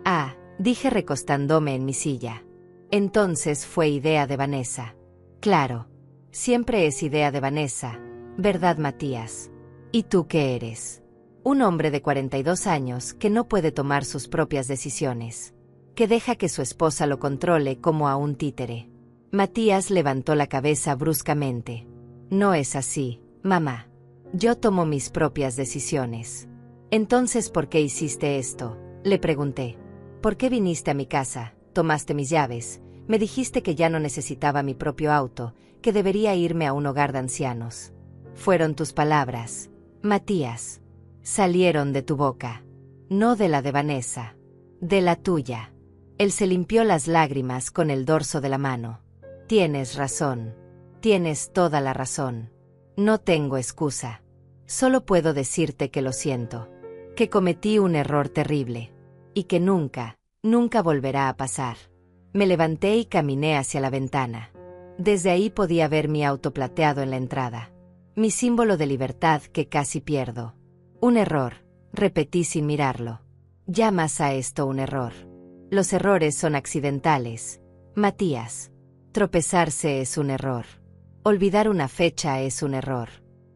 Ah, dije recostándome en mi silla. Entonces fue idea de Vanessa. Claro. Siempre es idea de Vanessa, ¿verdad, Matías? ¿Y tú qué eres? Un hombre de 42 años que no puede tomar sus propias decisiones. Que deja que su esposa lo controle como a un títere. Matías levantó la cabeza bruscamente. No es así, mamá. Yo tomo mis propias decisiones. Entonces, ¿por qué hiciste esto? Le pregunté. ¿Por qué viniste a mi casa, tomaste mis llaves, me dijiste que ya no necesitaba mi propio auto, que debería irme a un hogar de ancianos? Fueron tus palabras, Matías. Salieron de tu boca. No de la de Vanessa. De la tuya. Él se limpió las lágrimas con el dorso de la mano. Tienes razón. Tienes toda la razón. No tengo excusa. Solo puedo decirte que lo siento. Que cometí un error terrible. Y que nunca, nunca volverá a pasar. Me levanté y caminé hacia la ventana. Desde ahí podía ver mi auto plateado en la entrada. Mi símbolo de libertad que casi pierdo. Un error, repetí sin mirarlo. ¿Llamas a esto un error? Los errores son accidentales, Matías. Tropezarse es un error. Olvidar una fecha es un error.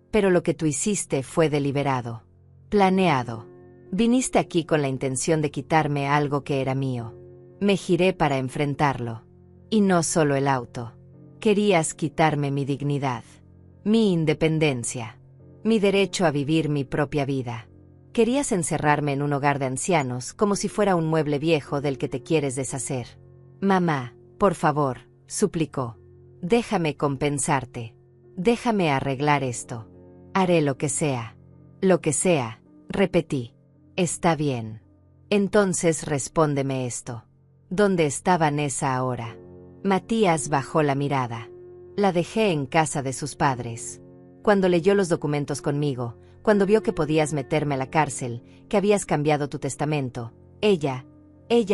Pero lo que tú hiciste fue deliberado. Planeado. Viniste aquí con la intención de quitarme algo que era mío. Me giré para enfrentarlo. Y no solo el auto. Querías quitarme mi dignidad, mi independencia, mi derecho a vivir mi propia vida. Querías encerrarme en un hogar de ancianos como si fuera un mueble viejo del que te quieres deshacer. Mamá, por favor, suplicó. Déjame compensarte. Déjame arreglar esto. Haré lo que sea. Lo que sea, repetí. Está bien. Entonces respóndeme esto. ¿Dónde está Vanessa ahora? Matías bajó la mirada. La dejé en casa de sus padres. Cuando leyó los documentos conmigo, cuando vio que podías meterme a la cárcel, que habías cambiado tu testamento, ella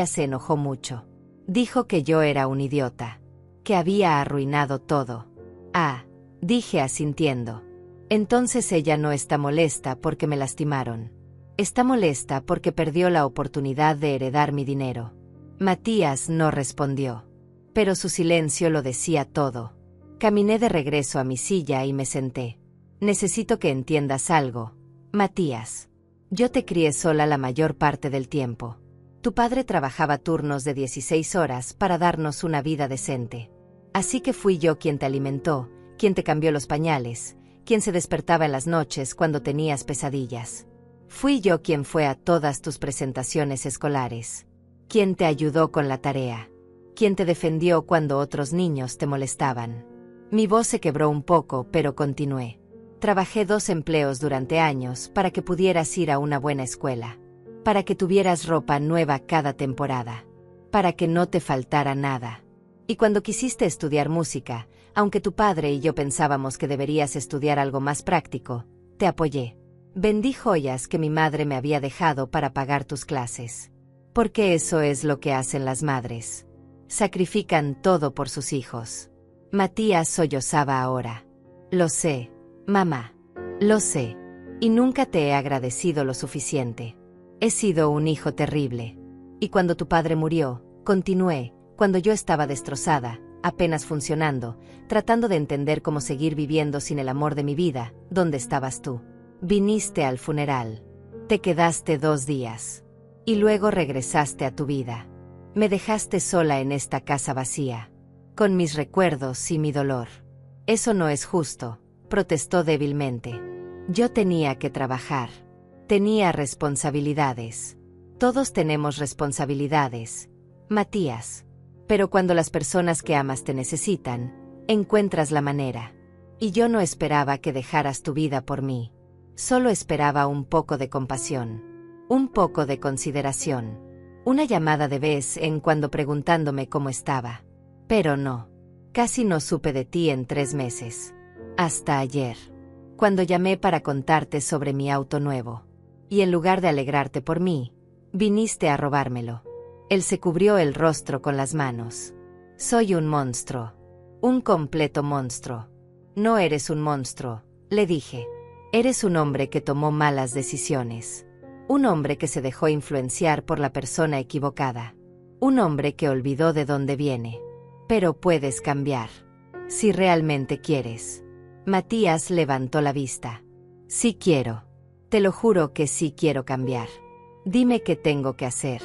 se enojó mucho. Dijo que yo era un idiota, que había arruinado todo. Ah, dije asintiendo. Entonces ella no está molesta porque me lastimaron. Está molesta porque perdió la oportunidad de heredar mi dinero. Matías no respondió. Pero su silencio lo decía todo. Caminé de regreso a mi silla y me senté. Necesito que entiendas algo, Matías. Yo te crié sola la mayor parte del tiempo. Tu padre trabajaba turnos de 16 horas para darnos una vida decente. Así que fui yo quien te alimentó, quien te cambió los pañales, quien se despertaba en las noches cuando tenías pesadillas. Fui yo quien fue a todas tus presentaciones escolares, quien te ayudó con la tarea, quien te defendió cuando otros niños te molestaban. Mi voz se quebró un poco, pero continué. Trabajé 2 empleos durante años para que pudieras ir a una buena escuela, para que tuvieras ropa nueva cada temporada, para que no te faltara nada. Y cuando quisiste estudiar música, aunque tu padre y yo pensábamos que deberías estudiar algo más práctico, te apoyé. Vendí joyas que mi madre me había dejado para pagar tus clases. Porque eso es lo que hacen las madres. Sacrifican todo por sus hijos. Matías sollozaba ahora. Lo sé, mamá. Lo sé. Y nunca te he agradecido lo suficiente. He sido un hijo terrible. Y cuando tu padre murió, continué, cuando yo estaba destrozada, apenas funcionando, tratando de entender cómo seguir viviendo sin el amor de mi vida. ¿Dónde estabas tú? Viniste al funeral. Te quedaste 2 días. Y luego regresaste a tu vida. Me dejaste sola en esta casa vacía, con mis recuerdos y mi dolor. Eso no es justo, protestó débilmente. Yo tenía que trabajar. Tenía responsabilidades. Todos tenemos responsabilidades, Matías. Pero cuando las personas que amas te necesitan, encuentras la manera. Y yo no esperaba que dejaras tu vida por mí. Solo esperaba un poco de compasión, un poco de consideración, una llamada de vez en cuando preguntándome cómo estaba. Pero no. Casi no supe de ti en 3 meses. Hasta ayer, cuando llamé para contarte sobre mi auto nuevo. Y en lugar de alegrarte por mí, viniste a robármelo. Él se cubrió el rostro con las manos. Soy un monstruo. Un completo monstruo. No eres un monstruo, le dije. Eres un hombre que tomó malas decisiones. Un hombre que se dejó influenciar por la persona equivocada. Un hombre que olvidó de dónde viene. Pero puedes cambiar. Si realmente quieres. Matías levantó la vista. Sí quiero. Te lo juro que sí quiero cambiar. Dime qué tengo que hacer.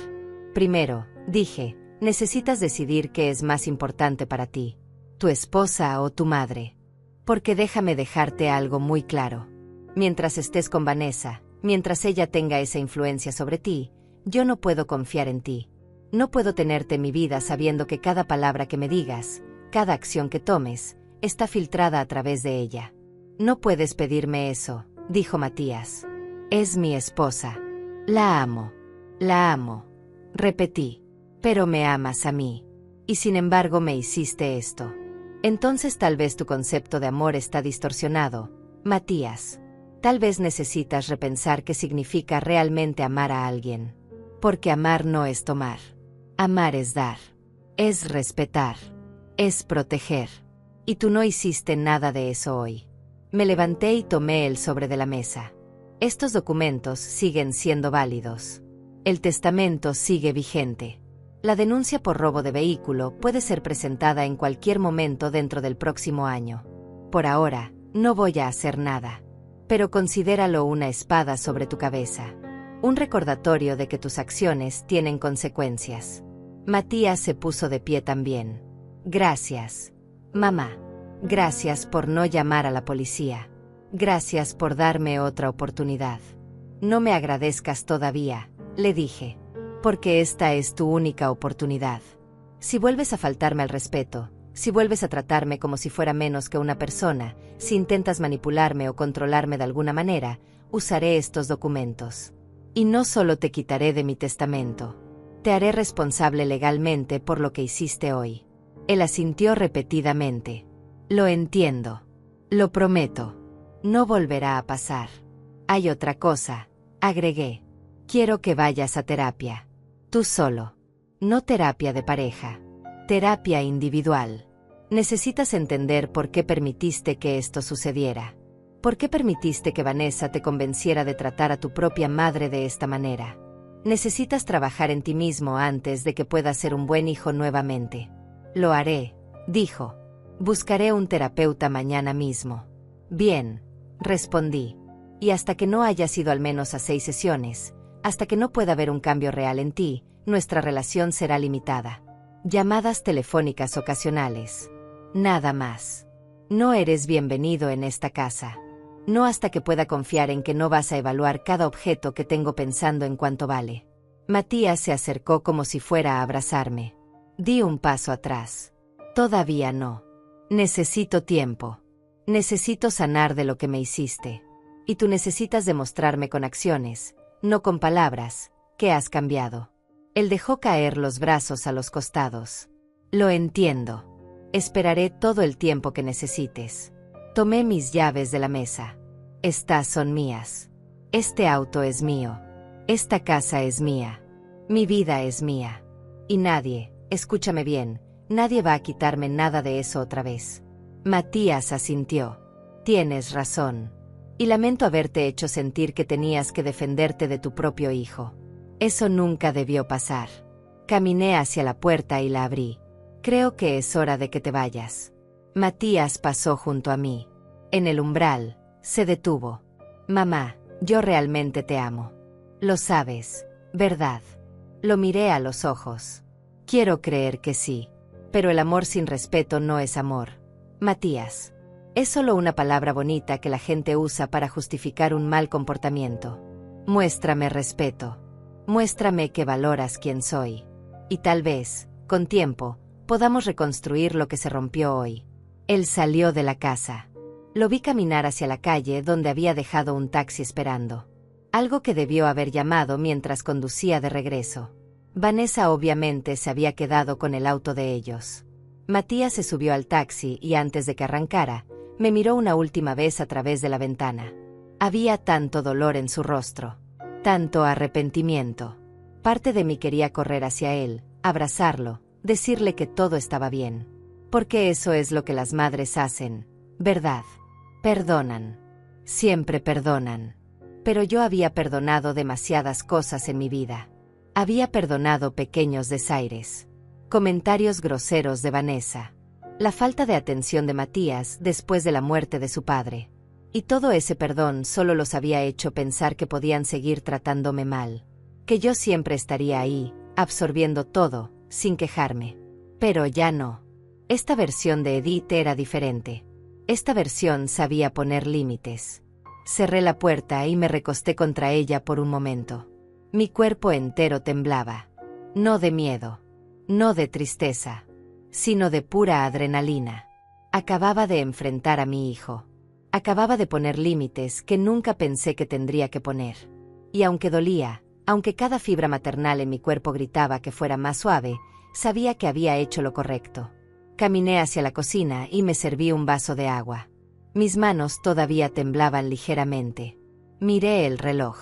Primero, dije, necesitas decidir qué es más importante para ti. Tu esposa o tu madre. Porque déjame dejarte algo muy claro. Mientras estés con Vanessa, mientras ella tenga esa influencia sobre ti, yo no puedo confiar en ti. No puedo tenerte en mi vida sabiendo que cada palabra que me digas, cada acción que tomes, está filtrada a través de ella. No puedes pedirme eso, dijo Matías. Es mi esposa. La amo. La amo. Repetí. Pero me amas a mí. Y sin embargo me hiciste esto. Entonces tal vez tu concepto de amor está distorsionado, Matías. Tal vez necesitas repensar qué significa realmente amar a alguien. Porque amar no es tomar. Amar es dar. Es respetar. Es proteger. Y tú no hiciste nada de eso hoy. Me levanté y tomé el sobre de la mesa. Estos documentos siguen siendo válidos. El testamento sigue vigente. La denuncia por robo de vehículo puede ser presentada en cualquier momento dentro del próximo año. Por ahora, no voy a hacer nada. Pero considéralo una espada sobre tu cabeza. Un recordatorio de que tus acciones tienen consecuencias. Matías se puso de pie también. Gracias, mamá. Gracias por no llamar a la policía. Gracias por darme otra oportunidad. No me agradezcas todavía, le dije. Porque esta es tu única oportunidad. Si vuelves a faltarme al respeto, si vuelves a tratarme como si fuera menos que una persona, si intentas manipularme o controlarme de alguna manera, usaré estos documentos. Y no solo te quitaré de mi testamento. Te haré responsable legalmente por lo que hiciste hoy. Él asintió repetidamente. Lo entiendo. Lo prometo. No volverá a pasar. Hay otra cosa, agregué. Quiero que vayas a terapia. Tú solo. No terapia de pareja. Terapia individual. Necesitas entender por qué permitiste que esto sucediera. ¿Por qué permitiste que Vanessa te convenciera de tratar a tu propia madre de esta manera? Necesitas trabajar en ti mismo antes de que puedas ser un buen hijo nuevamente. Lo haré, dijo. Buscaré un terapeuta mañana mismo. Bien, respondí. Y hasta que no hayas ido al menos a 6 sesiones, hasta que no pueda haber un cambio real en ti, nuestra relación será limitada. Llamadas telefónicas ocasionales. Nada más. No eres bienvenido en esta casa. No hasta que pueda confiar en que no vas a evaluar cada objeto que tengo pensando en cuánto vale. Matías se acercó como si fuera a abrazarme. Di un paso atrás. Todavía no. Necesito tiempo. Necesito sanar de lo que me hiciste. Y tú necesitas demostrarme con acciones, no con palabras, que has cambiado. Él dejó caer los brazos a los costados. Lo entiendo. Esperaré todo el tiempo que necesites. Tomé mis llaves de la mesa. Estas son mías. Este auto es mío. Esta casa es mía. Mi vida es mía. Y nadie, escúchame bien, nadie va a quitarme nada de eso otra vez. Matías asintió. Tienes razón. Y lamento haberte hecho sentir que tenías que defenderte de tu propio hijo. Eso nunca debió pasar. Caminé hacia la puerta y la abrí. Creo que es hora de que te vayas. Matías pasó junto a mí. En el umbral, se detuvo. Mamá, yo realmente te amo. Lo sabes, ¿verdad? Lo miré a los ojos. Quiero creer que sí. Pero el amor sin respeto no es amor. Matías. Es solo una palabra bonita que la gente usa para justificar un mal comportamiento. Muéstrame respeto. Muéstrame que valoras quién soy. Y tal vez, con tiempo, podamos reconstruir lo que se rompió hoy. Él salió de la casa. Lo vi caminar hacia la calle donde había dejado un taxi esperando. Algo que debió haber llamado mientras conducía de regreso. Vanessa obviamente se había quedado con el auto de ellos. Matías se subió al taxi y antes de que arrancara, me miró una última vez a través de la ventana. Había tanto dolor en su rostro. Tanto arrepentimiento. Parte de mí quería correr hacia él, abrazarlo, decirle que todo estaba bien. Porque eso es lo que las madres hacen, ¿verdad? Perdonan. Siempre perdonan. Pero yo había perdonado demasiadas cosas en mi vida. Había perdonado pequeños desaires. Comentarios groseros de Vanessa. La falta de atención de Matías después de la muerte de su padre. Y todo ese perdón solo los había hecho pensar que podían seguir tratándome mal. Que yo siempre estaría ahí, absorbiendo todo, sin quejarme. Pero ya no. Esta versión de Edith era diferente. Esta versión sabía poner límites. Cerré la puerta y me recosté contra ella por un momento. Mi cuerpo entero temblaba. No de miedo. No de tristeza. Sino de pura adrenalina. Acababa de enfrentar a mi hijo. Acababa de poner límites que nunca pensé que tendría que poner. Y aunque dolía, aunque cada fibra maternal en mi cuerpo gritaba que fuera más suave, sabía que había hecho lo correcto. Caminé hacia la cocina y me serví un vaso de agua. Mis manos todavía temblaban ligeramente. Miré el reloj.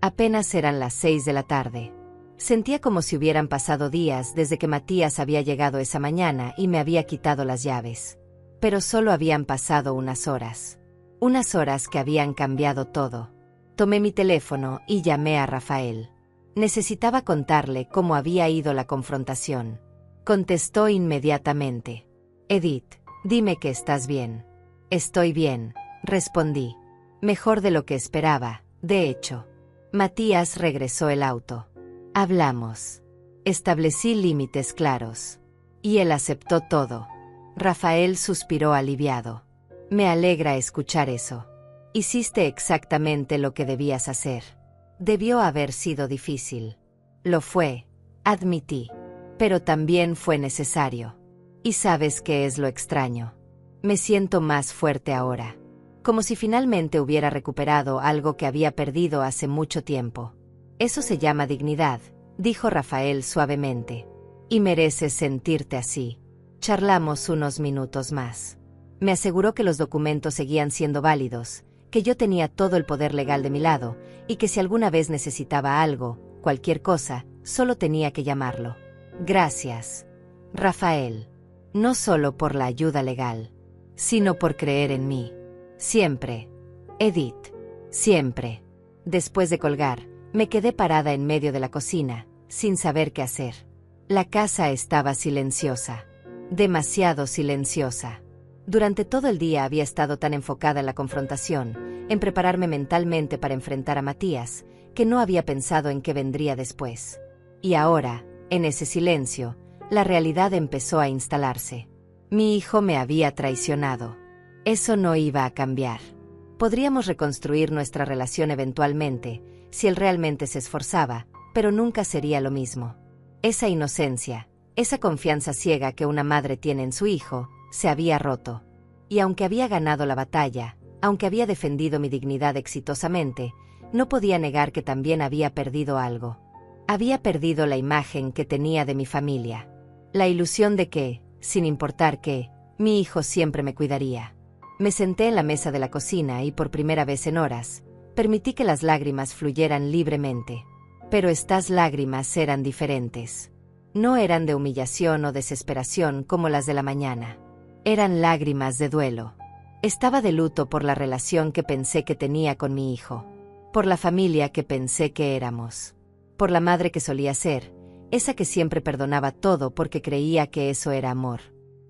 Apenas eran las 6 de la tarde. Sentía como si hubieran pasado días desde que Matías había llegado esa mañana y me había quitado las llaves. Pero solo habían pasado unas horas. Unas horas que habían cambiado todo. Tomé mi teléfono y llamé a Rafael. Necesitaba contarle cómo había ido la confrontación. Contestó inmediatamente. Edith, dime que estás bien. Estoy bien, respondí. Mejor de lo que esperaba, de hecho. Matías regresó el auto. Hablamos. Establecí límites claros. Y él aceptó todo. Rafael suspiró aliviado. Me alegra escuchar eso. Hiciste exactamente lo que debías hacer. Debió haber sido difícil. Lo fue, admití. Pero también fue necesario. Y sabes qué es lo extraño. Me siento más fuerte ahora. Como si finalmente hubiera recuperado algo que había perdido hace mucho tiempo. Eso se llama dignidad, dijo Rafael suavemente. Y mereces sentirte así. Charlamos unos minutos más. Me aseguró que los documentos seguían siendo válidos, que yo tenía todo el poder legal de mi lado, y que si alguna vez necesitaba algo, cualquier cosa, solo tenía que llamarlo. Gracias, Rafael. No solo por la ayuda legal, sino por creer en mí. Siempre. Edith. Siempre. Después de colgar, me quedé parada en medio de la cocina, sin saber qué hacer. La casa estaba silenciosa. Demasiado silenciosa. Durante todo el día había estado tan enfocada en la confrontación, en prepararme mentalmente para enfrentar a Matías, que no había pensado en qué vendría después. Y ahora, en ese silencio, la realidad empezó a instalarse. Mi hijo me había traicionado. Eso no iba a cambiar. Podríamos reconstruir nuestra relación eventualmente, si él realmente se esforzaba, pero nunca sería lo mismo. Esa inocencia, esa confianza ciega que una madre tiene en su hijo, se había roto. Y aunque había ganado la batalla, aunque había defendido mi dignidad exitosamente, no podía negar que también había perdido algo. Había perdido la imagen que tenía de mi familia. La ilusión de que, sin importar qué, mi hijo siempre me cuidaría. Me senté en la mesa de la cocina y por primera vez en horas, permití que las lágrimas fluyeran libremente. Pero estas lágrimas eran diferentes. No eran de humillación o desesperación como las de la mañana. Eran lágrimas de duelo. Estaba de luto por la relación que pensé que tenía con mi hijo. Por la familia que pensé que éramos. Por la madre que solía ser, esa que siempre perdonaba todo porque creía que eso era amor.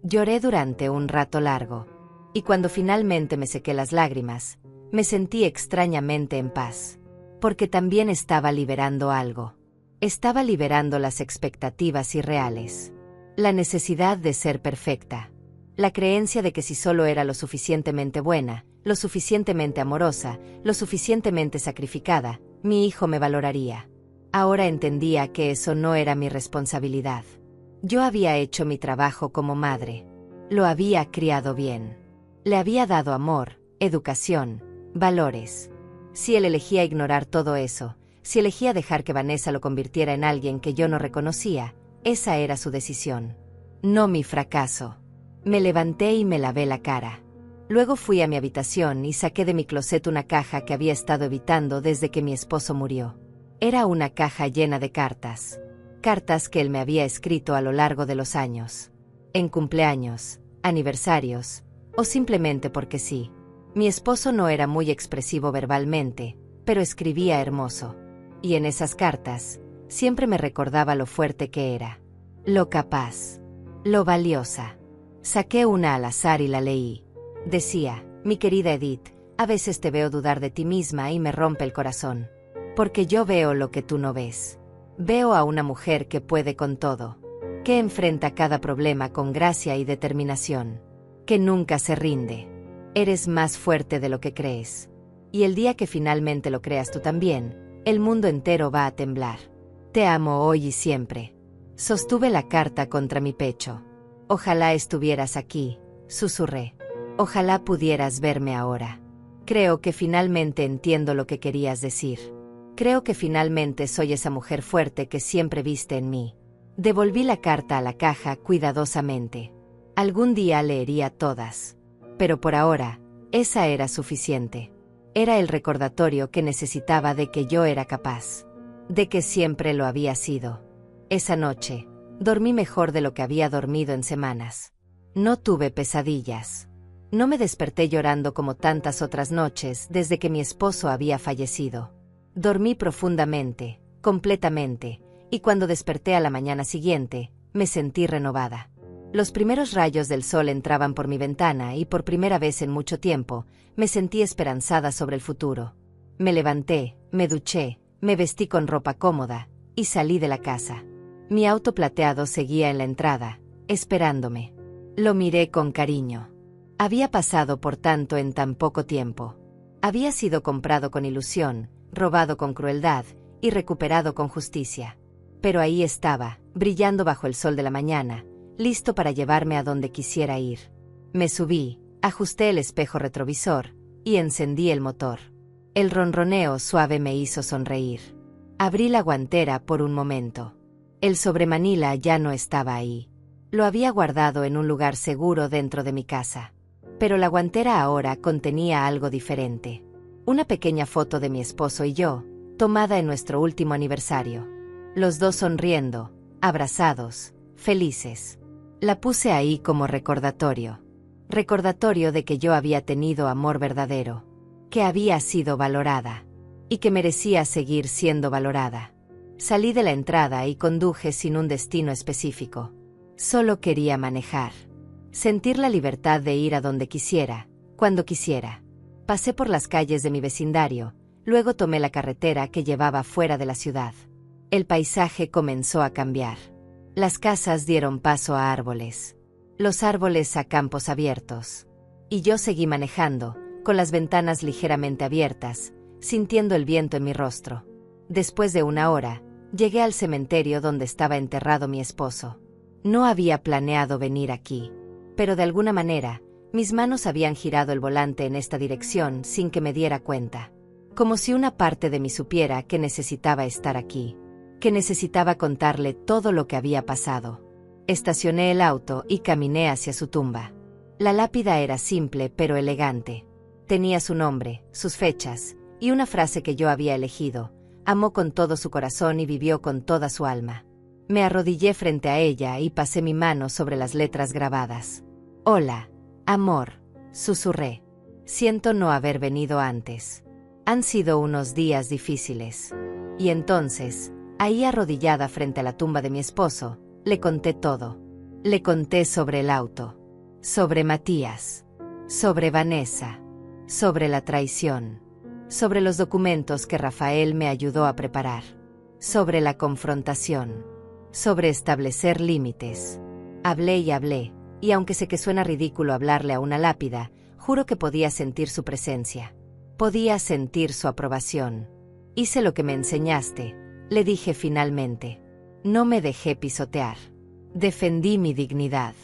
Lloré durante un rato largo. Y cuando finalmente me sequé las lágrimas, me sentí extrañamente en paz. Porque también estaba liberando algo. Estaba liberando las expectativas irreales. La necesidad de ser perfecta. La creencia de que si solo era lo suficientemente buena, lo suficientemente amorosa, lo suficientemente sacrificada, mi hijo me valoraría. Ahora entendía que eso no era mi responsabilidad. Yo había hecho mi trabajo como madre. Lo había criado bien. Le había dado amor, educación, valores. Si él elegía ignorar todo eso, si elegía dejar que Vanessa lo convirtiera en alguien que yo no reconocía, esa era su decisión. No mi fracaso. Me levanté y me lavé la cara. Luego fui a mi habitación y saqué de mi closet una caja que había estado evitando desde que mi esposo murió. Era una caja llena de cartas. Cartas que él me había escrito a lo largo de los años. En cumpleaños, aniversarios, o simplemente porque sí. Mi esposo no era muy expresivo verbalmente, pero escribía hermoso. Y en esas cartas, siempre me recordaba lo fuerte que era. Lo capaz. Lo valiosa. Saqué una al azar y la leí. Decía, mi querida Edith, a veces te veo dudar de ti misma y me rompe el corazón. Porque yo veo lo que tú no ves. Veo a una mujer que puede con todo. Que enfrenta cada problema con gracia y determinación. Que nunca se rinde. Eres más fuerte de lo que crees. Y el día que finalmente lo creas tú también, el mundo entero va a temblar. Te amo hoy y siempre. Sostuve la carta contra mi pecho. Ojalá estuvieras aquí, susurré. Ojalá pudieras verme ahora. Creo que finalmente entiendo lo que querías decir. Creo que finalmente soy esa mujer fuerte que siempre viste en mí. Devolví la carta a la caja cuidadosamente. Algún día leería todas. Pero por ahora, esa era suficiente. Era el recordatorio que necesitaba de que yo era capaz. De que siempre lo había sido. Esa noche, dormí mejor de lo que había dormido en semanas. No tuve pesadillas. No me desperté llorando como tantas otras noches desde que mi esposo había fallecido. Dormí profundamente, completamente, y cuando desperté a la mañana siguiente, me sentí renovada. Los primeros rayos del sol entraban por mi ventana y por primera vez en mucho tiempo, me sentí esperanzada sobre el futuro. Me levanté, me duché, me vestí con ropa cómoda, y salí de la casa. Mi auto plateado seguía en la entrada, esperándome. Lo miré con cariño. Había pasado por tanto en tan poco tiempo. Había sido comprado con ilusión, robado con crueldad, y recuperado con justicia. Pero ahí estaba, brillando bajo el sol de la mañana, listo para llevarme a donde quisiera ir. Me subí, ajusté el espejo retrovisor, y encendí el motor. El ronroneo suave me hizo sonreír. Abrí la guantera por un momento. El sobremanila ya no estaba ahí. Lo había guardado en un lugar seguro dentro de mi casa. Pero la guantera ahora contenía algo diferente. Una pequeña foto de mi esposo y yo, tomada en nuestro último aniversario. Los dos sonriendo, abrazados, felices. La puse ahí como recordatorio. Recordatorio de que yo había tenido amor verdadero, que había sido valorada, y que merecía seguir siendo valorada. Salí de la entrada y conduje sin un destino específico. Solo quería manejar. Sentir la libertad de ir a donde quisiera, cuando quisiera. Pasé por las calles de mi vecindario, luego tomé la carretera que llevaba fuera de la ciudad. El paisaje comenzó a cambiar. Las casas dieron paso a árboles. Los árboles a campos abiertos. Y yo seguí manejando, con las ventanas ligeramente abiertas, sintiendo el viento en mi rostro. Después de una hora, llegué al cementerio donde estaba enterrado mi esposo. No había planeado venir aquí. Pero de alguna manera, mis manos habían girado el volante en esta dirección sin que me diera cuenta. Como si una parte de mí supiera que necesitaba estar aquí. Que necesitaba contarle todo lo que había pasado. Estacioné el auto y caminé hacia su tumba. La lápida era simple pero elegante. Tenía su nombre, sus fechas, y una frase que yo había elegido: amó con todo su corazón y vivió con toda su alma. Me arrodillé frente a ella y pasé mi mano sobre las letras grabadas. Hola, amor, susurré. Siento no haber venido antes. Han sido unos días difíciles. Y entonces, ahí arrodillada frente a la tumba de mi esposo, le conté todo. Le conté sobre el auto, sobre Matías, sobre Vanessa, sobre la traición, sobre los documentos que Rafael me ayudó a preparar, sobre la confrontación, sobre establecer límites. Hablé y hablé, y aunque sé que suena ridículo hablarle a una lápida, juro que podía sentir su presencia. Podía sentir su aprobación. Hice lo que me enseñaste, le dije finalmente. No me dejé pisotear. Defendí mi dignidad.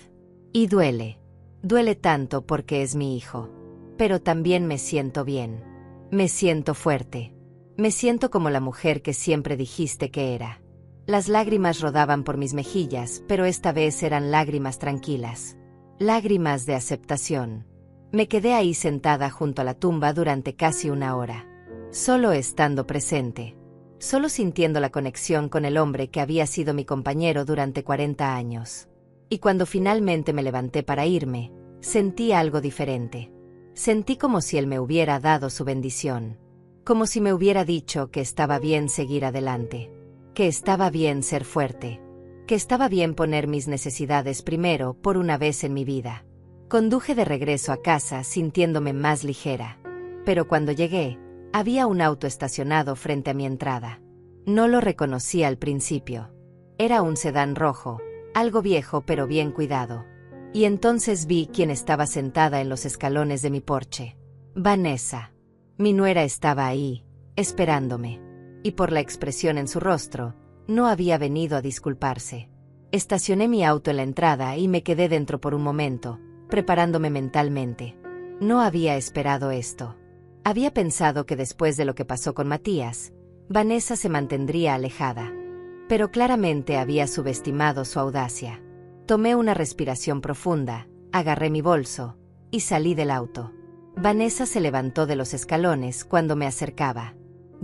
Y duele. Duele tanto porque es mi hijo. Pero también me siento bien. Me siento fuerte. Me siento como la mujer que siempre dijiste que era. Las lágrimas rodaban por mis mejillas, pero esta vez eran lágrimas tranquilas. Lágrimas de aceptación. Me quedé ahí sentada junto a la tumba durante casi una hora. Solo estando presente. Solo sintiendo la conexión con el hombre que había sido mi compañero durante 40 años. Y cuando finalmente me levanté para irme, sentí algo diferente. Sentí como si él me hubiera dado su bendición. Como si me hubiera dicho que estaba bien seguir adelante. Que estaba bien ser fuerte. Que estaba bien poner mis necesidades primero por una vez en mi vida. Conduje de regreso a casa sintiéndome más ligera. Pero cuando llegué, había un auto estacionado frente a mi entrada. No lo reconocí al principio. Era un sedán rojo, algo viejo pero bien cuidado. Y entonces vi quién estaba sentada en los escalones de mi porche. Vanessa. Mi nuera estaba ahí, esperándome. Y por la expresión en su rostro, no había venido a disculparse. Estacioné mi auto en la entrada y me quedé dentro por un momento, preparándome mentalmente. No había esperado esto. Había pensado que después de lo que pasó con Matías, Vanessa se mantendría alejada. Pero claramente había subestimado su audacia. Tomé una respiración profunda, agarré mi bolso, y salí del auto. Vanessa se levantó de los escalones cuando me acercaba.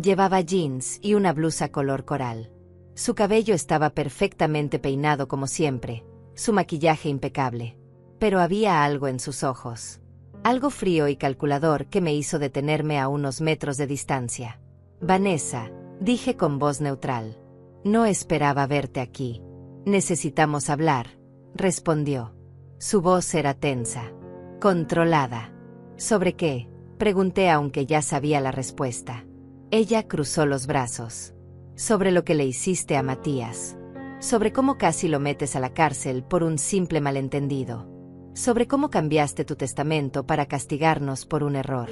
Llevaba jeans y una blusa color coral. Su cabello estaba perfectamente peinado como siempre, su maquillaje impecable. Pero había algo en sus ojos. Algo frío y calculador que me hizo detenerme a unos metros de distancia. Vanessa, dije con voz neutral. No esperaba verte aquí. Necesitamos hablar, respondió. Su voz era tensa, controlada. ¿Sobre qué?, pregunté aunque ya sabía la respuesta. Ella cruzó los brazos. Sobre lo que le hiciste a Matías. Sobre cómo casi lo metes a la cárcel por un simple malentendido. Sobre cómo cambiaste tu testamento para castigarnos por un error.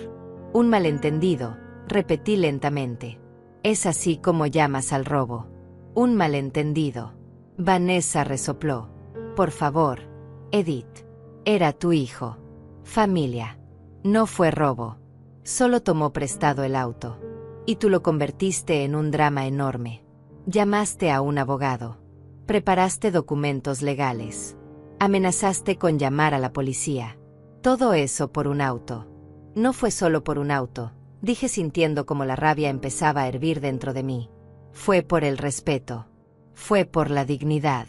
Un malentendido, repetí lentamente. Es así como llamas al robo. Un malentendido. Vanessa resopló. Por favor, Edith. Era tu hijo. Familia. No fue robo. Solo tomó prestado el auto. Y tú lo convertiste en un drama enorme. Llamaste a un abogado. Preparaste documentos legales. Amenazaste con llamar a la policía. Todo eso por un auto. No fue solo por un auto, dije sintiendo como la rabia empezaba a hervir dentro de mí. Fue por el respeto. Fue por la dignidad.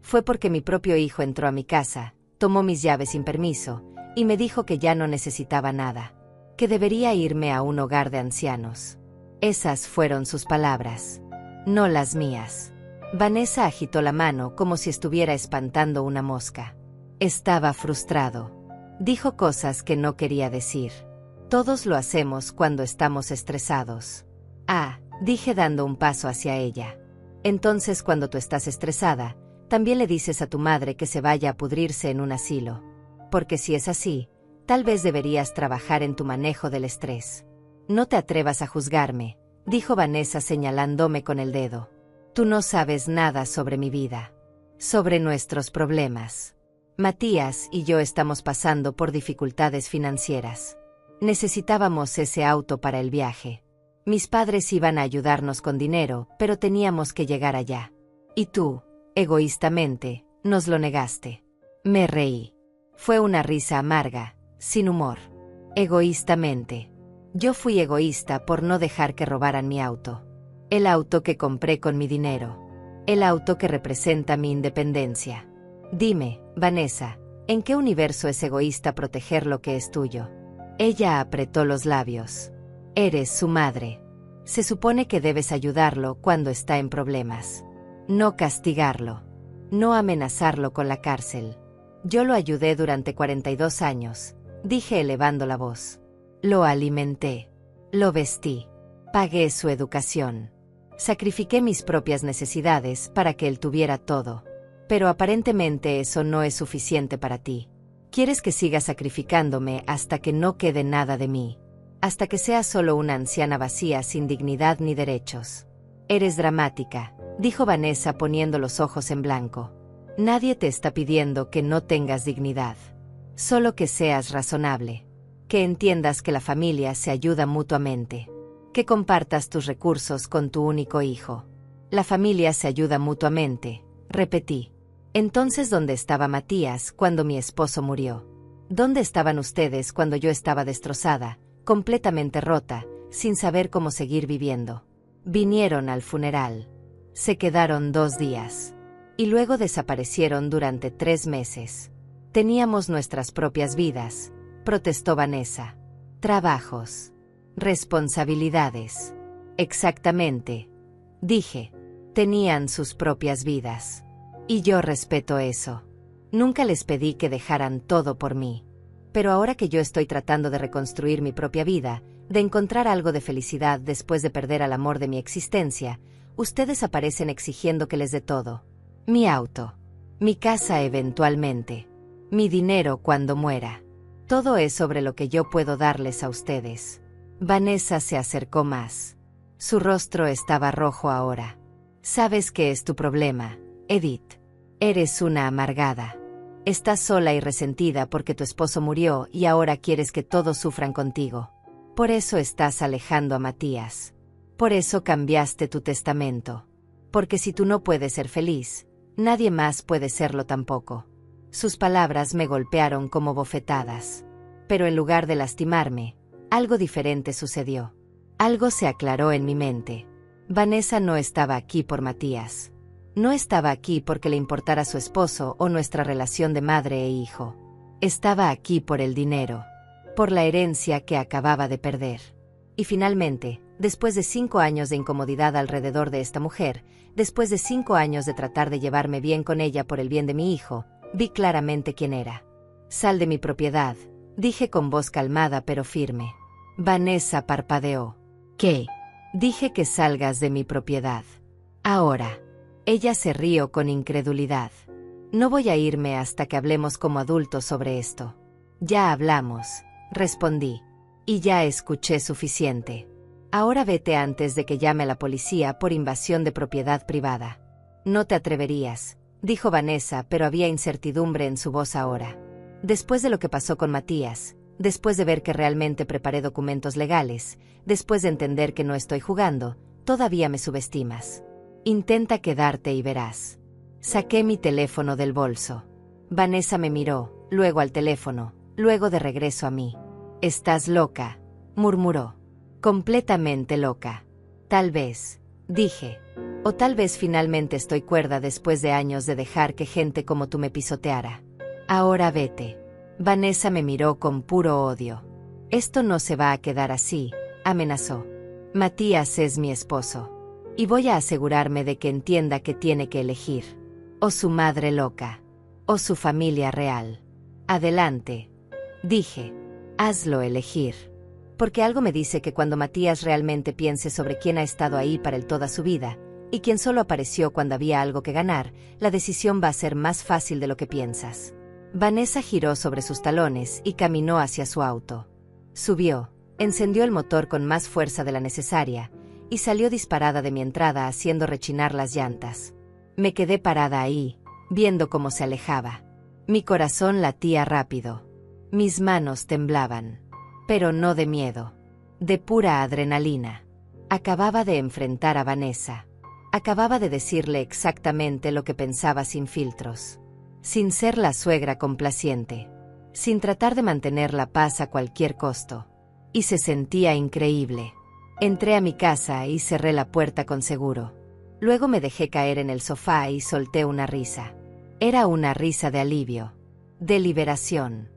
Fue porque mi propio hijo entró a mi casa, tomó mis llaves sin permiso, y me dijo que ya no necesitaba nada. Que debería irme a un hogar de ancianos. Esas fueron sus palabras. No las mías. Vanessa agitó la mano como si estuviera espantando una mosca. Estaba frustrado. Dijo cosas que no quería decir. Todos lo hacemos cuando estamos estresados. Ah, dije dando un paso hacia ella. Entonces cuando tú estás estresada, también le dices a tu madre que se vaya a pudrirse en un asilo. Porque si es así, tal vez deberías trabajar en tu manejo del estrés. No te atrevas a juzgarme, dijo Vanessa señalándome con el dedo. Tú no sabes nada sobre mi vida. Sobre nuestros problemas. Matías y yo estamos pasando por dificultades financieras. Necesitábamos ese auto para el viaje. Mis padres iban a ayudarnos con dinero, pero teníamos que llegar allá. Y tú, egoístamente, nos lo negaste. Me reí. Fue una risa amarga, sin humor. Egoístamente. Yo fui egoísta por no dejar que robaran mi auto. El auto que compré con mi dinero. El auto que representa mi independencia. Dime, Vanessa, ¿en qué universo es egoísta proteger lo que es tuyo? Ella apretó los labios. Eres su madre. Se supone que debes ayudarlo cuando está en problemas. No castigarlo. No amenazarlo con la cárcel. Yo lo ayudé durante 42 años, dije elevando la voz. Lo alimenté. Lo vestí. Pagué su educación. Sacrifiqué mis propias necesidades para que él tuviera todo. Pero aparentemente eso no es suficiente para ti. Quieres que siga sacrificándome hasta que no quede nada de mí. Hasta que sea solo una anciana vacía sin dignidad ni derechos. Eres dramática, dijo Vanessa poniendo los ojos en blanco. Nadie te está pidiendo que no tengas dignidad. Solo que seas razonable. Que entiendas que la familia se ayuda mutuamente. Que compartas tus recursos con tu único hijo. La familia se ayuda mutuamente, repetí. Entonces, ¿dónde estaba Matías cuando mi esposo murió? ¿Dónde estaban ustedes cuando yo estaba destrozada, completamente rota, sin saber cómo seguir viviendo? Vinieron al funeral. Se quedaron 2 días. Y luego desaparecieron durante 3 meses. Teníamos nuestras propias vidas, protestó Vanessa. Trabajos. Responsabilidades. Exactamente. Dije. Tenían sus propias vidas. Y yo respeto eso. Nunca les pedí que dejaran todo por mí. Pero ahora que yo estoy tratando de reconstruir mi propia vida, de encontrar algo de felicidad después de perder al amor de mi existencia, ustedes aparecen exigiendo que les dé todo. Mi auto. Mi casa eventualmente. Mi dinero cuando muera. Todo es sobre lo que yo puedo darles a ustedes. Vanessa se acercó más. Su rostro estaba rojo ahora. ¿Sabes qué es tu problema, Edith? Eres una amargada. Estás sola y resentida porque tu esposo murió y ahora quieres que todos sufran contigo. Por eso estás alejando a Matías. Por eso cambiaste tu testamento. Porque si tú no puedes ser feliz, nadie más puede serlo tampoco. Sus palabras me golpearon como bofetadas. Pero en lugar de lastimarme, algo diferente sucedió. Algo se aclaró en mi mente. Vanessa no estaba aquí por Matías. No estaba aquí porque le importara su esposo o nuestra relación de madre e hijo. Estaba aquí por el dinero. por la herencia que acababa de perder. Y finalmente, después de 5 años de incomodidad alrededor de esta mujer, después de 5 años de tratar de llevarme bien con ella por el bien de mi hijo, vi claramente quién era. «Sal de mi propiedad», dije con voz calmada pero firme. Vanessa parpadeó. «¿Qué?» Dije que salgas de mi propiedad. Ahora. Ella se rió con incredulidad. No voy a irme hasta que hablemos como adultos sobre esto. Ya hablamos, respondí. Y ya escuché suficiente. Ahora vete antes de que llame a la policía por invasión de propiedad privada. No te atreverías, dijo Vanessa, pero había incertidumbre en su voz ahora. Después de lo que pasó con Matías, después de ver que realmente preparé documentos legales, después de entender que no estoy jugando, todavía me subestimas. Intenta quedarte y verás. Saqué mi teléfono del bolso. Vanessa me miró, luego al teléfono, luego de regreso a mí. «Estás loca», murmuró. «Completamente loca». «Tal vez», dije. «O tal vez finalmente estoy cuerda después de años de dejar que gente como tú me pisoteara. Ahora vete». Vanessa me miró con puro odio. «Esto no se va a quedar así», amenazó. «Matías es mi esposo. Y voy a asegurarme de que entienda que tiene que elegir. O su madre loca. O su familia real. Adelante», dije. «Hazlo elegir. Porque algo me dice que cuando Matías realmente piense sobre quién ha estado ahí para él toda su vida, y quién solo apareció cuando había algo que ganar, la decisión va a ser más fácil de lo que piensas». Vanessa giró sobre sus talones y caminó hacia su auto. Subió, encendió el motor con más fuerza de la necesaria, y salió disparada de mi entrada haciendo rechinar las llantas. Me quedé parada ahí, viendo cómo se alejaba. Mi corazón latía rápido. Mis manos temblaban. Pero no de miedo. De pura adrenalina. Acababa de enfrentar a Vanessa. Acababa de decirle exactamente lo que pensaba sin filtros. Sin ser la suegra complaciente. Sin tratar de mantener la paz a cualquier costo. Y se sentía increíble. Entré a mi casa y cerré la puerta con seguro. Luego me dejé caer en el sofá y solté una risa. Era una risa de alivio. De liberación.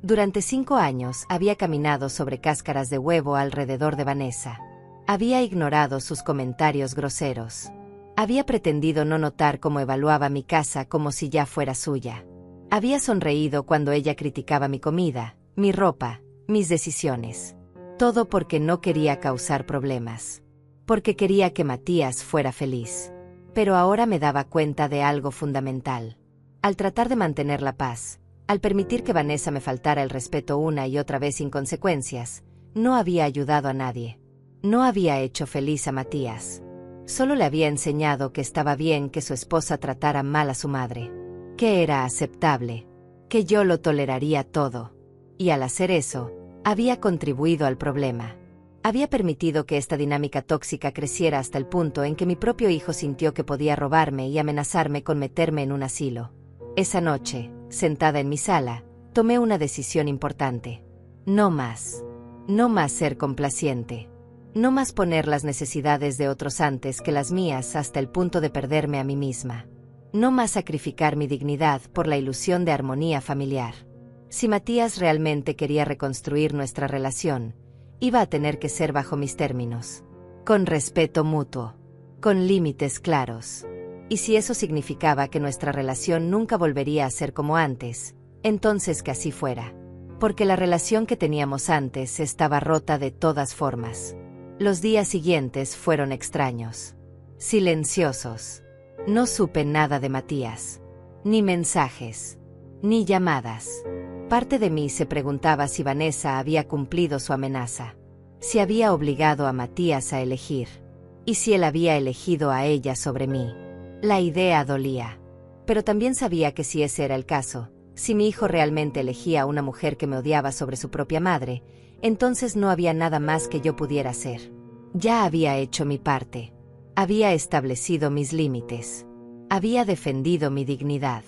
Durante 5 años había caminado sobre cáscaras de huevo alrededor de Vanessa. Había ignorado sus comentarios groseros. Había pretendido no notar cómo evaluaba mi casa como si ya fuera suya. Había sonreído cuando ella criticaba mi comida, mi ropa, mis decisiones. Todo porque no quería causar problemas. Porque quería que Matías fuera feliz. Pero ahora me daba cuenta de algo fundamental. Al tratar de mantener la paz, al permitir que Vanessa me faltara el respeto una y otra vez sin consecuencias, no había ayudado a nadie. No había hecho feliz a Matías. Solo le había enseñado que estaba bien que su esposa tratara mal a su madre. Que era aceptable. Que yo lo toleraría todo. Y al hacer eso, había contribuido al problema. Había permitido que esta dinámica tóxica creciera hasta el punto en que mi propio hijo sintió que podía robarme y amenazarme con meterme en un asilo. Esa noche, sentada en mi sala, tomé una decisión importante. No más. No más ser complaciente. No más poner las necesidades de otros antes que las mías hasta el punto de perderme a mí misma. No más sacrificar mi dignidad por la ilusión de armonía familiar. Si Matías realmente quería reconstruir nuestra relación, iba a tener que ser bajo mis términos. Con respeto mutuo. Con límites claros. Y si eso significaba que nuestra relación nunca volvería a ser como antes, entonces que así fuera. Porque la relación que teníamos antes estaba rota de todas formas. Los días siguientes fueron extraños. Silenciosos. No supe nada de Matías. Ni mensajes. Ni llamadas. Parte de mí se preguntaba si Vanessa había cumplido su amenaza. Si había obligado a Matías a elegir. Y si él había elegido a ella sobre mí. La idea dolía. Pero también sabía que si ese era el caso, si mi hijo realmente elegía a una mujer que me odiaba sobre su propia madre, entonces no había nada más que yo pudiera hacer. Ya había hecho mi parte. Había establecido mis límites. Había defendido mi dignidad.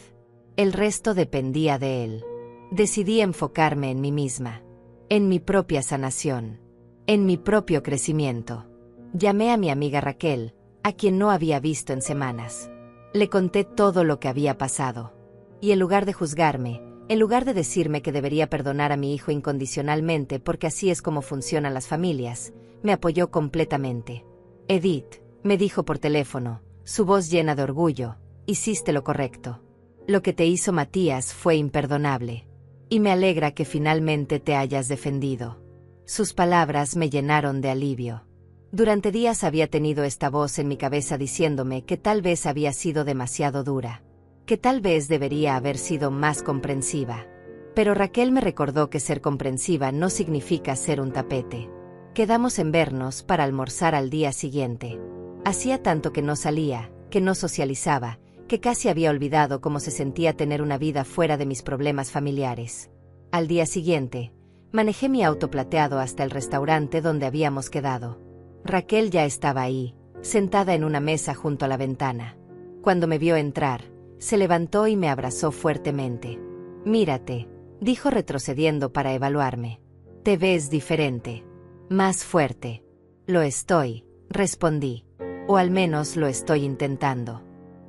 El resto dependía de él. Decidí enfocarme en mí misma. En mi propia sanación. En mi propio crecimiento. Llamé a mi amiga Raquel, a quien no había visto en semanas. Le conté todo lo que había pasado. Y en lugar de juzgarme, En lugar de decirme que debería perdonar a mi hijo incondicionalmente porque así es como funcionan las familias, me apoyó completamente. Edith, me dijo por teléfono, su voz llena de orgullo, hiciste lo correcto. Lo que te hizo Matías fue imperdonable. Y me alegra que finalmente te hayas defendido. Sus palabras me llenaron de alivio. Durante días había tenido esta voz en mi cabeza diciéndome que tal vez había sido demasiado dura, que tal vez debería haber sido más comprensiva. Pero Raquel me recordó que ser comprensiva no significa ser un tapete. Quedamos en vernos para almorzar al día siguiente. Hacía tanto que no salía, que no socializaba, que casi había olvidado cómo se sentía tener una vida fuera de mis problemas familiares. Al día siguiente, manejé mi auto plateado hasta el restaurante donde habíamos quedado. Raquel ya estaba ahí, sentada en una mesa junto a la ventana. Cuando me vio entrar, se levantó y me abrazó fuertemente. Mírate, dijo retrocediendo para evaluarme. Te ves diferente. Más fuerte. Lo estoy, respondí. O al menos lo estoy intentando.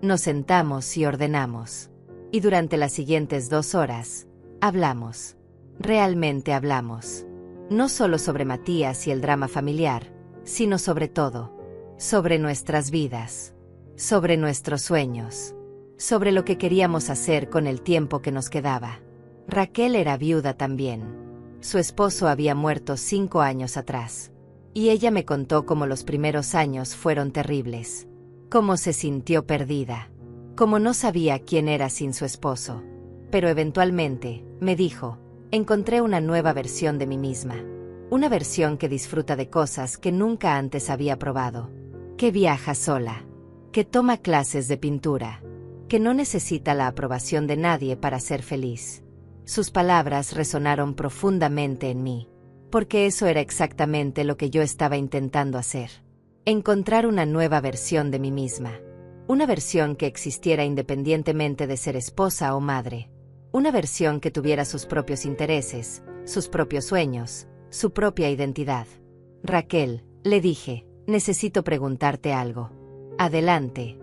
Nos sentamos y ordenamos. Y durante las siguientes 2 horas, hablamos. Realmente hablamos. No solo sobre Matías y el drama familiar, sino sobre todo. Sobre nuestras vidas. Sobre nuestros sueños. Sobre lo que queríamos hacer con el tiempo que nos quedaba. Raquel era viuda también. Su esposo había muerto 5 años atrás. Y ella me contó cómo los primeros años fueron terribles. Cómo se sintió perdida. Cómo no sabía quién era sin su esposo. Pero eventualmente, me dijo, encontré una nueva versión de mí misma. Una versión que disfruta de cosas que nunca antes había probado. Que viaja sola. Que toma clases de pintura. Que no necesita la aprobación de nadie para ser feliz. Sus palabras resonaron profundamente en mí. Porque eso era exactamente lo que yo estaba intentando hacer. Encontrar una nueva versión de mí misma. Una versión que existiera independientemente de ser esposa o madre. Una versión que tuviera sus propios intereses, sus propios sueños, su propia identidad. Raquel, le dije, necesito preguntarte algo. Adelante,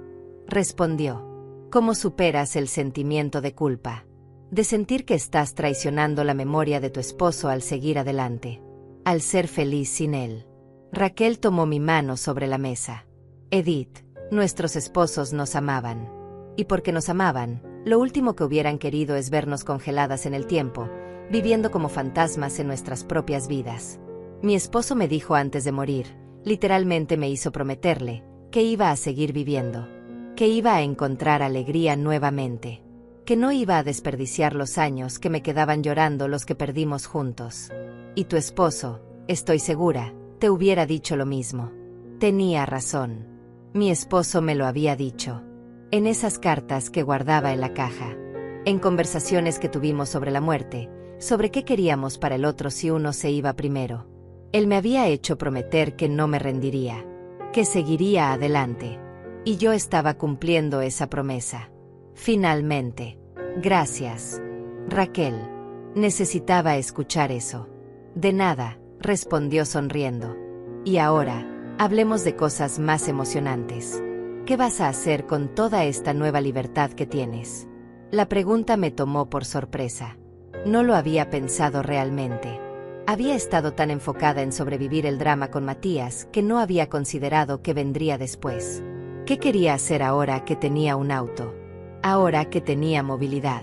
respondió. ¿Cómo superas el sentimiento de culpa? De sentir que estás traicionando la memoria de tu esposo al seguir adelante. Al ser feliz sin él. Raquel tomó mi mano sobre la mesa. Edith, nuestros esposos nos amaban. Y porque nos amaban, lo último que hubieran querido es vernos congeladas en el tiempo, viviendo como fantasmas en nuestras propias vidas. Mi esposo me dijo antes de morir, literalmente me hizo prometerle, que iba a seguir viviendo. Que iba a encontrar alegría nuevamente. Que no iba a desperdiciar los años que me quedaban llorando los que perdimos juntos. Y tu esposo, estoy segura, te hubiera dicho lo mismo. Tenía razón. Mi esposo me lo había dicho. En esas cartas que guardaba en la caja. En conversaciones que tuvimos sobre la muerte, sobre qué queríamos para el otro si uno se iba primero. Él me había hecho prometer que no me rendiría. Que seguiría adelante. Y yo estaba cumpliendo esa promesa. Finalmente. Gracias. Raquel. Necesitaba escuchar eso. De nada, respondió sonriendo. Y ahora, hablemos de cosas más emocionantes. ¿Qué vas a hacer con toda esta nueva libertad que tienes? La pregunta me tomó por sorpresa. No lo había pensado realmente. Había estado tan enfocada en sobrevivir el drama con Matías que no había considerado qué vendría después. ¿Qué quería hacer ahora que tenía un auto? Ahora que tenía movilidad.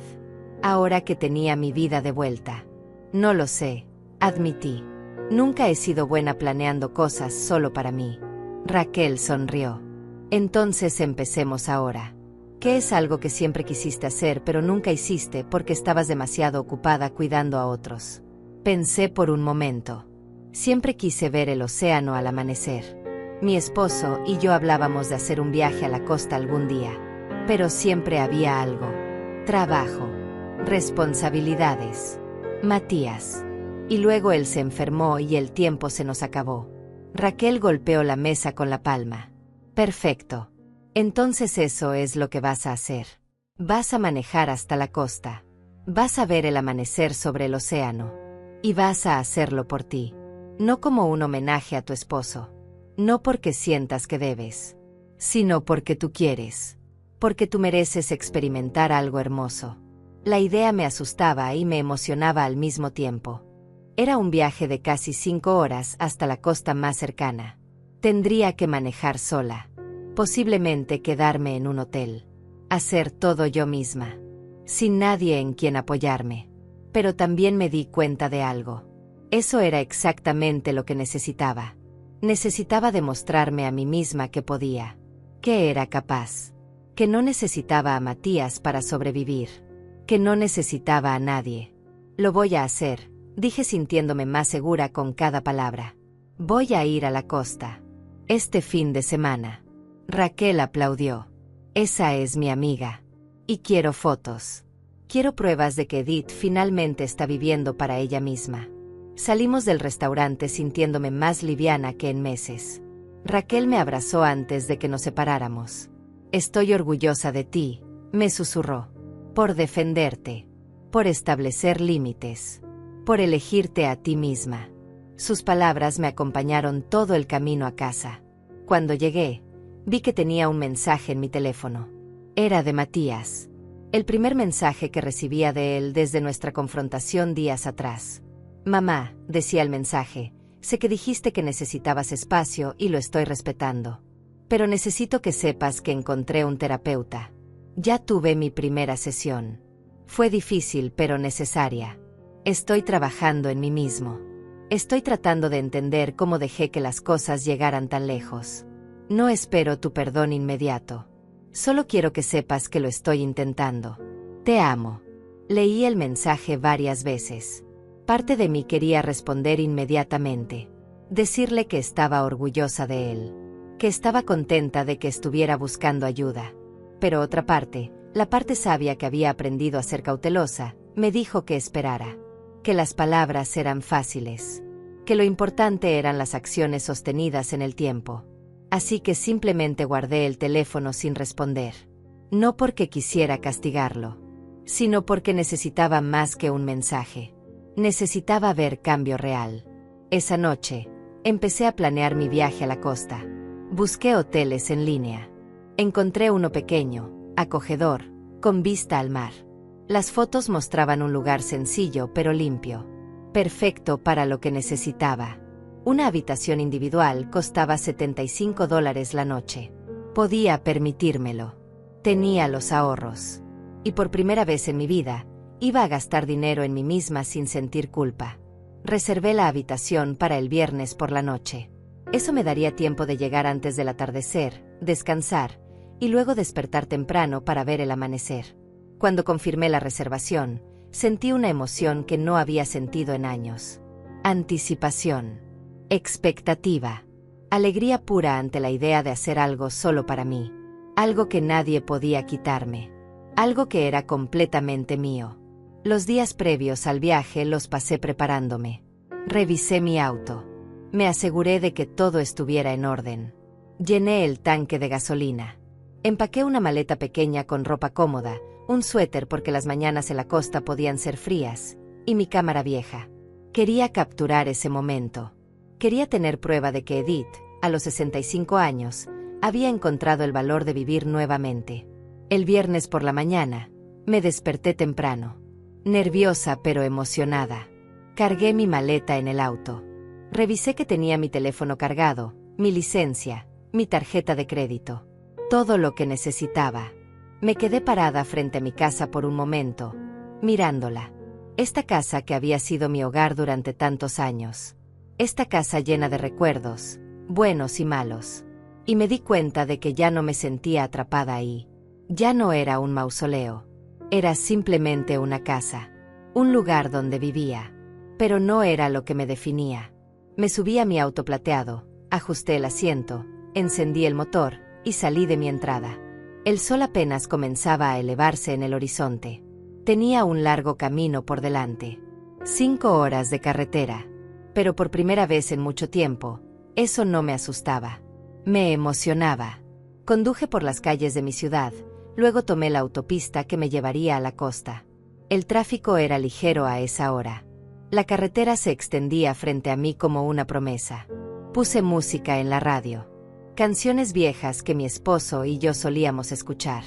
Ahora que tenía mi vida de vuelta. No lo sé, admití. Nunca he sido buena planeando cosas solo para mí. Raquel sonrió. Entonces empecemos ahora. ¿Qué es algo que siempre quisiste hacer pero nunca hiciste porque estabas demasiado ocupada cuidando a otros? Pensé por un momento. Siempre quise ver el océano al amanecer. Mi esposo y yo hablábamos de hacer un viaje a la costa algún día. Pero siempre había algo. Trabajo. Responsabilidades. Matías. Y luego él se enfermó y el tiempo se nos acabó. Raquel golpeó la mesa con la palma. Perfecto. Entonces eso es lo que vas a hacer. Vas a manejar hasta la costa. Vas a ver el amanecer sobre el océano. Y vas a hacerlo por ti. No como un homenaje a tu esposo. No porque sientas que debes. Sino porque tú quieres. Porque tú mereces experimentar algo hermoso. La idea me asustaba y me emocionaba al mismo tiempo. Era un viaje de casi 5 horas hasta la costa más cercana. Tendría que manejar sola. Posiblemente quedarme en un hotel. Hacer todo yo misma. Sin nadie en quien apoyarme. Pero también me di cuenta de algo. Eso era exactamente lo que necesitaba. Necesitaba demostrarme a mí misma que podía. Que era capaz. Que no necesitaba a Matías para sobrevivir. Que no necesitaba a nadie. Lo voy a hacer, dije sintiéndome más segura con cada palabra. Voy a ir a la costa. Este fin de semana. Raquel aplaudió. Esa es mi amiga. Y quiero fotos. Quiero pruebas de que Edith finalmente está viviendo para ella misma. Salimos del restaurante sintiéndome más liviana que en meses. Raquel me abrazó antes de que nos separáramos. Estoy orgullosa de ti, me susurró. Por defenderte. Por establecer límites. Por elegirte a ti misma. Sus palabras me acompañaron todo el camino a casa. Cuando llegué, vi que tenía un mensaje en mi teléfono. Era de Matías. El primer mensaje que recibía de él desde nuestra confrontación días atrás. Mamá, decía el mensaje, sé que dijiste que necesitabas espacio y lo estoy respetando. Pero necesito que sepas que encontré un terapeuta. Ya tuve mi primera sesión. Fue difícil pero necesaria. Estoy trabajando en mí mismo. Estoy tratando de entender cómo dejé que las cosas llegaran tan lejos. No espero tu perdón inmediato. Solo quiero que sepas que lo estoy intentando. Te amo. Leí el mensaje varias veces. Parte de mí quería responder inmediatamente. Decirle que estaba orgullosa de él. Que estaba contenta de que estuviera buscando ayuda. Pero otra parte, la parte sabia que había aprendido a ser cautelosa, me dijo que esperara. Que las palabras eran fáciles. Que lo importante eran las acciones sostenidas en el tiempo. Así que simplemente guardé el teléfono sin responder. No porque quisiera castigarlo, sino porque necesitaba más que un mensaje. Necesitaba ver cambio real. Esa noche, empecé a planear mi viaje a la costa. Busqué hoteles en línea. Encontré uno pequeño, acogedor, con vista al mar. Las fotos mostraban un lugar sencillo pero limpio. Perfecto para lo que necesitaba. Una habitación individual costaba $75 la noche. Podía permitírmelo. Tenía los ahorros. Y por primera vez en mi vida, iba a gastar dinero en mí misma sin sentir culpa. Reservé la habitación para el viernes por la noche. Eso me daría tiempo de llegar antes del atardecer, descansar, y luego despertar temprano para ver el amanecer. Cuando confirmé la reservación, sentí una emoción que no había sentido en años. Anticipación. Expectativa. Alegría pura ante la idea de hacer algo solo para mí. Algo que nadie podía quitarme. Algo que era completamente mío. Los días previos al viaje los pasé preparándome. Revisé mi auto. Me aseguré de que todo estuviera en orden. Llené el tanque de gasolina. Empaqué una maleta pequeña con ropa cómoda, un suéter porque las mañanas en la costa podían ser frías, y mi cámara vieja. Quería capturar ese momento. Quería tener prueba de que Edith, a los 65 años, había encontrado el valor de vivir nuevamente. El viernes por la mañana, me desperté temprano. Nerviosa pero emocionada. Cargué mi maleta en el auto. Revisé que tenía mi teléfono cargado, mi licencia, mi tarjeta de crédito. Todo lo que necesitaba. Me quedé parada frente a mi casa por un momento, mirándola. Esta casa que había sido mi hogar durante tantos años. Esta casa llena de recuerdos, buenos y malos. Y me di cuenta de que ya no me sentía atrapada ahí. Ya no era un mausoleo. Era simplemente una casa. Un lugar donde vivía. Pero no era lo que me definía. Me subí a mi auto plateado, ajusté el asiento, encendí el motor y salí de mi entrada. El sol apenas comenzaba a elevarse en el horizonte. Tenía un largo camino por delante. 5 horas de carretera. Pero por primera vez en mucho tiempo, eso no me asustaba. Me emocionaba. Conduje por las calles de mi ciudad, luego tomé la autopista que me llevaría a la costa. El tráfico era ligero a esa hora. La carretera se extendía frente a mí como una promesa. Puse música en la radio. Canciones viejas que mi esposo y yo solíamos escuchar.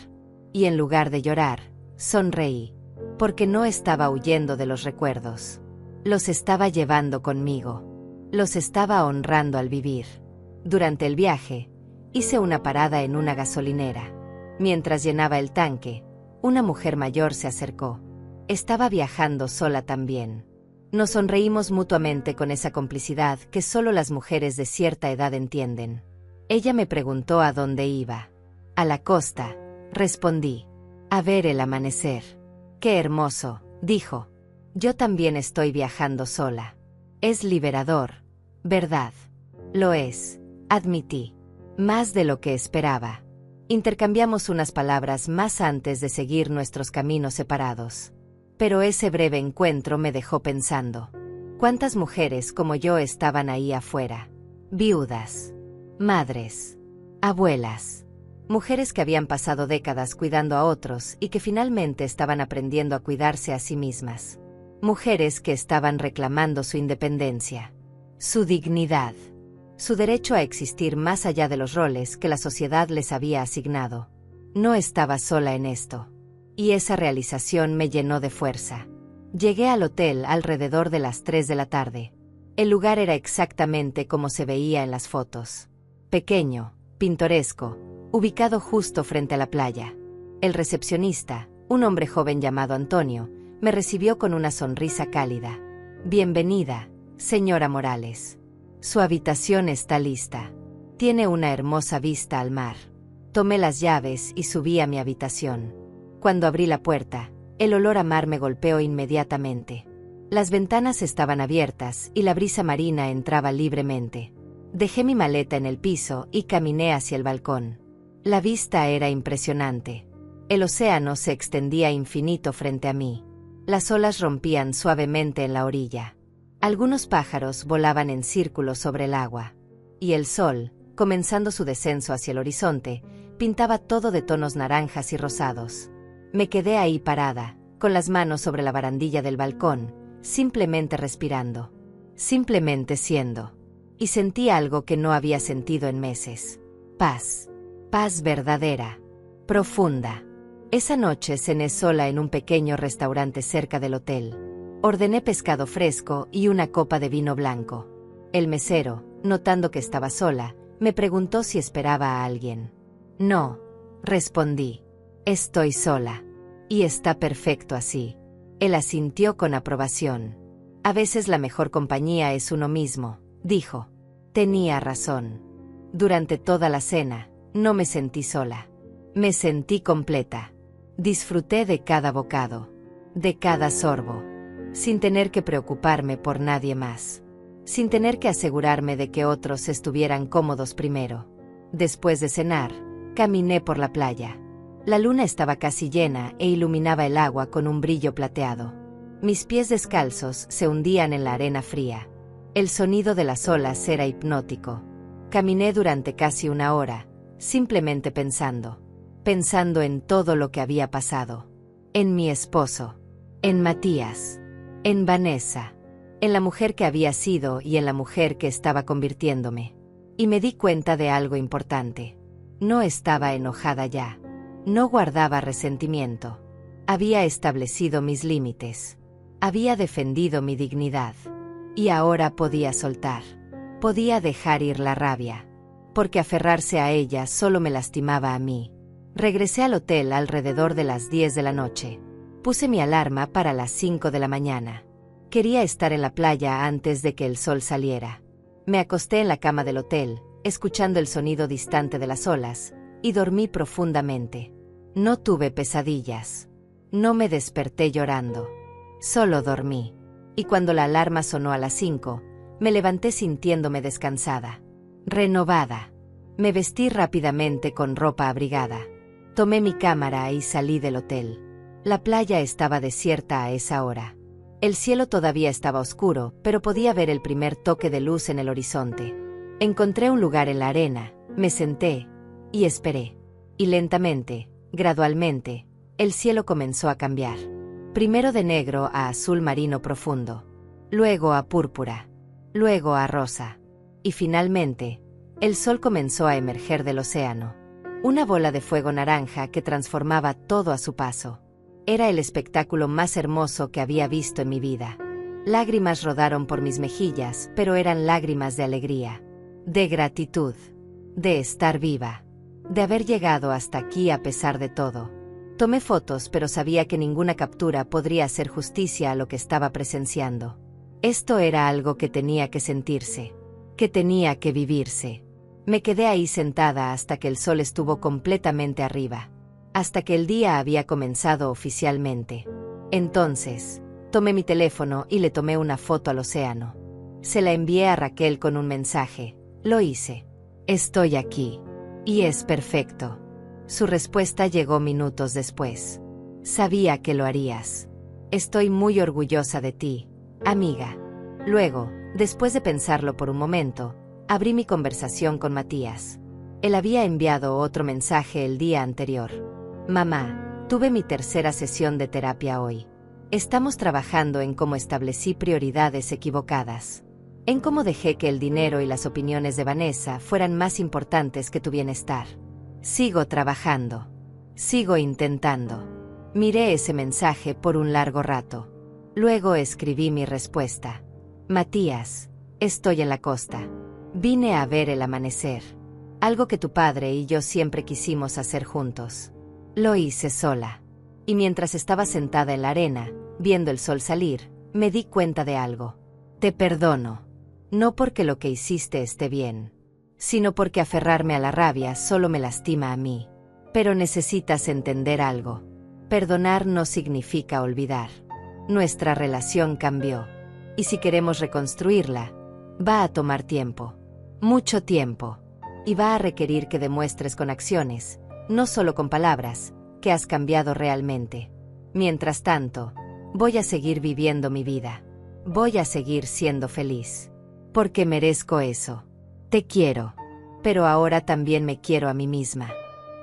Y en lugar de llorar, sonreí. porque no estaba huyendo de los recuerdos. Los estaba llevando conmigo. Los estaba honrando al vivir. Durante el viaje, hice una parada en una gasolinera. Mientras llenaba el tanque, una mujer mayor se acercó. Estaba viajando sola también. Nos sonreímos mutuamente con esa complicidad que solo las mujeres de cierta edad entienden. Ella me preguntó a dónde iba. A la costa, respondí. A ver el amanecer. Qué hermoso, dijo. Yo también estoy viajando sola. Es liberador, ¿verdad? Lo es, admití. Más de lo que esperaba. Intercambiamos unas palabras más antes de seguir nuestros caminos separados. Pero ese breve encuentro me dejó pensando. ¿Cuántas mujeres como yo estaban ahí afuera? Viudas, madres, abuelas, mujeres que habían pasado décadas cuidando a otros y que finalmente estaban aprendiendo a cuidarse a sí mismas. Mujeres que estaban reclamando su independencia, su dignidad, su derecho a existir más allá de los roles que la sociedad les había asignado. No estaba sola en esto. Y esa realización me llenó de fuerza. Llegué al hotel alrededor de las 3 de la tarde. El lugar era exactamente como se veía en las fotos. Pequeño, pintoresco, ubicado justo frente a la playa. El recepcionista, un hombre joven llamado Antonio, me recibió con una sonrisa cálida. Bienvenida, señora Morales. Su habitación está lista. Tiene una hermosa vista al mar. Tomé las llaves y subí a mi habitación. Cuando abrí la puerta, el olor a mar me golpeó inmediatamente. Las ventanas estaban abiertas y la brisa marina entraba libremente. Dejé mi maleta en el piso y caminé hacia el balcón. La vista era impresionante. El océano se extendía infinito frente a mí. Las olas rompían suavemente en la orilla. Algunos pájaros volaban en círculos sobre el agua. Y el sol, comenzando su descenso hacia el horizonte, pintaba todo de tonos naranjas y rosados. Me quedé ahí parada, con las manos sobre la barandilla del balcón, simplemente respirando. Simplemente siendo. Y sentí algo que no había sentido en meses. Paz. Paz verdadera. Profunda. Esa noche cené sola en un pequeño restaurante cerca del hotel. Ordené pescado fresco y una copa de vino blanco. El mesero, notando que estaba sola, me preguntó si esperaba a alguien. No, respondí. Estoy sola. Y está perfecto así. Él asintió con aprobación. A veces la mejor compañía es uno mismo, dijo. Tenía razón. Durante toda la cena, no me sentí sola. Me sentí completa. Disfruté de cada bocado, de cada sorbo, sin tener que preocuparme por nadie más. Sin tener que asegurarme de que otros estuvieran cómodos primero. Después de cenar, caminé por la playa. La luna estaba casi llena e iluminaba el agua con un brillo plateado. Mis pies descalzos se hundían en la arena fría. El sonido de las olas era hipnótico. Caminé durante casi una hora, simplemente pensando. Pensando en todo lo que había pasado. En mi esposo. En Matías. En Vanessa. En la mujer que había sido y en la mujer que estaba convirtiéndome. Y me di cuenta de algo importante. No estaba enojada ya. No guardaba resentimiento. Había establecido mis límites. Había defendido mi dignidad. Y ahora podía soltar. Podía dejar ir la rabia. Porque aferrarse a ella solo me lastimaba a mí. Regresé al hotel alrededor de las 10 de la noche. Puse mi alarma para las 5 de la mañana. Quería estar en la playa antes de que el sol saliera. Me acosté en la cama del hotel, escuchando el sonido distante de las olas, y dormí profundamente. No tuve pesadillas. No me desperté llorando. Solo dormí. Y cuando la alarma sonó a las 5, me levanté sintiéndome descansada. Renovada. Me vestí rápidamente con ropa abrigada. Tomé mi cámara y salí del hotel. La playa estaba desierta a esa hora. El cielo todavía estaba oscuro, pero podía ver el primer toque de luz en el horizonte. Encontré un lugar en la arena, me senté y esperé. Y lentamente, gradualmente, el cielo comenzó a cambiar. Primero de negro a azul marino profundo. Luego a púrpura. Luego a rosa. Y finalmente, el sol comenzó a emerger del océano. Una bola de fuego naranja que transformaba todo a su paso. Era el espectáculo más hermoso que había visto en mi vida. Lágrimas rodaron por mis mejillas, pero eran lágrimas de alegría, de gratitud, de estar viva, de haber llegado hasta aquí a pesar de todo. Tomé fotos, pero sabía que ninguna captura podría hacer justicia a lo que estaba presenciando. Esto era algo que tenía que sentirse, que tenía que vivirse. Me quedé ahí sentada hasta que el sol estuvo completamente arriba, hasta que el día había comenzado oficialmente. Entonces, tomé mi teléfono y le tomé una foto al océano. Se la envié a Raquel con un mensaje. Lo hice. Estoy aquí. Y es perfecto. Su respuesta llegó minutos después. Sabía que lo harías. Estoy muy orgullosa de ti, amiga. Luego, después de pensarlo por un momento, abrí mi conversación con Matías. Él había enviado otro mensaje el día anterior. Mamá, tuve mi tercera sesión de terapia hoy. Estamos trabajando en cómo establecí prioridades equivocadas. En cómo dejé que el dinero y las opiniones de Vanessa fueran más importantes que tu bienestar. Sigo trabajando. Sigo intentando. Miré ese mensaje por un largo rato. Luego escribí mi respuesta. Matías, estoy en la costa. Vine a ver el amanecer. Algo que tu padre y yo siempre quisimos hacer juntos. Lo hice sola. Y mientras estaba sentada en la arena, viendo el sol salir, me di cuenta de algo. Te perdono. No porque lo que hiciste esté bien, sino porque aferrarme a la rabia solo me lastima a mí. Pero necesitas entender algo. Perdonar no significa olvidar. Nuestra relación cambió. Y si queremos reconstruirla, va a tomar tiempo. Mucho tiempo. Y va a requerir que demuestres con acciones, no solo con palabras, que has cambiado realmente. Mientras tanto, voy a seguir viviendo mi vida. Voy a seguir siendo feliz. Porque merezco eso. Te quiero. Pero ahora también me quiero a mí misma.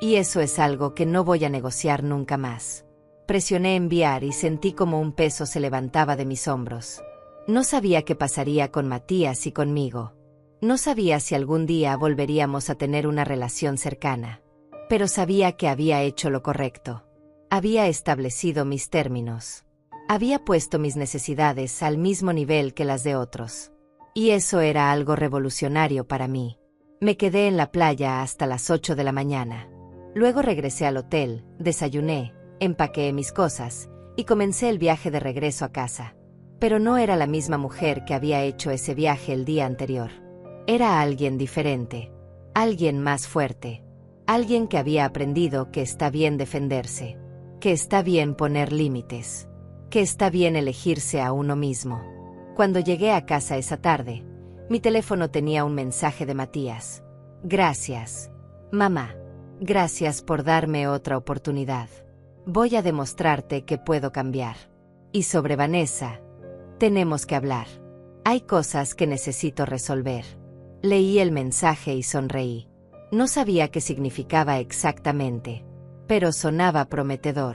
Y eso es algo que no voy a negociar nunca más. Presioné enviar y sentí como un peso se levantaba de mis hombros. No sabía qué pasaría con Matías y conmigo. No sabía si algún día volveríamos a tener una relación cercana. Pero sabía que había hecho lo correcto. Había establecido mis términos. Había puesto mis necesidades al mismo nivel que las de otros. Y eso era algo revolucionario para mí. Me quedé en la playa hasta las 8 de la mañana. Luego regresé al hotel, desayuné, empaqué mis cosas, y comencé el viaje de regreso a casa. Pero no era la misma mujer que había hecho ese viaje el día anterior. Era alguien diferente. Alguien más fuerte. Alguien que había aprendido que está bien defenderse. Que está bien poner límites. Que está bien elegirse a uno mismo. Cuando llegué a casa esa tarde, mi teléfono tenía un mensaje de Matías. Gracias, mamá. Gracias por darme otra oportunidad. Voy a demostrarte que puedo cambiar. Y sobre Vanessa, tenemos que hablar. Hay cosas que necesito resolver. Leí el mensaje y sonreí. No sabía qué significaba exactamente, pero sonaba prometedor.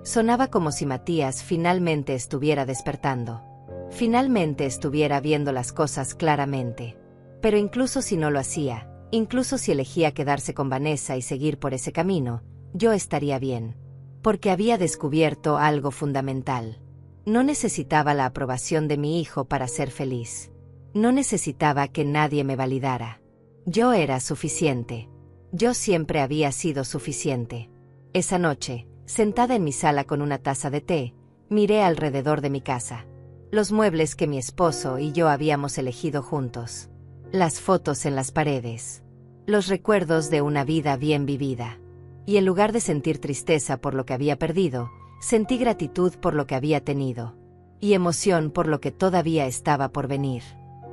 Sonaba como si Matías finalmente estuviera despertando. Finalmente estuviera viendo las cosas claramente. Pero incluso si no lo hacía, incluso si elegía quedarse con Vanessa y seguir por ese camino, yo estaría bien. Porque había descubierto algo fundamental. No necesitaba la aprobación de mi hijo para ser feliz. No necesitaba que nadie me validara. Yo era suficiente. Yo siempre había sido suficiente. Esa noche, sentada en mi sala con una taza de té, miré alrededor de mi casa. Los muebles que mi esposo y yo habíamos elegido juntos. Las fotos en las paredes. Los recuerdos de una vida bien vivida. Y en lugar de sentir tristeza por lo que había perdido, sentí gratitud por lo que había tenido. Y emoción por lo que todavía estaba por venir.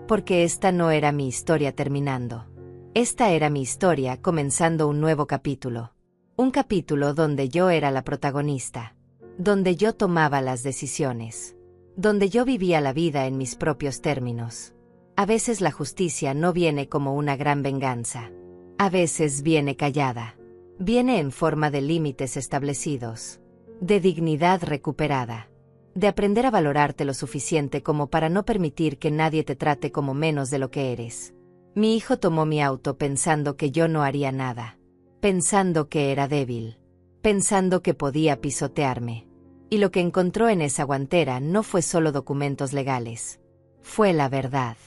Porque esta no era mi historia terminando. Esta era mi historia comenzando un nuevo capítulo. Un capítulo donde yo era la protagonista. Donde yo tomaba las decisiones. Donde yo vivía la vida en mis propios términos. A veces la justicia no viene como una gran venganza. A veces viene callada. Viene en forma de límites establecidos. De dignidad recuperada. De aprender a valorarte lo suficiente como para no permitir que nadie te trate como menos de lo que eres. Mi hijo tomó mi auto pensando que yo no haría nada. Pensando que era débil. Pensando que podía pisotearme. Y lo que encontró en esa guantera no fue solo documentos legales. Fue la verdad.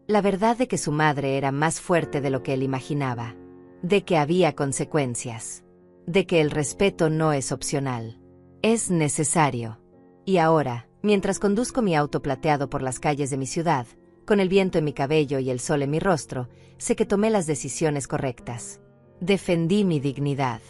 La verdad de que su madre era más fuerte de lo que él imaginaba. De que había consecuencias. De que el respeto no es opcional. Es necesario. Y ahora, mientras conduzco mi auto plateado por las calles de mi ciudad, con el viento en mi cabello y el sol en mi rostro, sé que tomé las decisiones correctas. Defendí mi dignidad.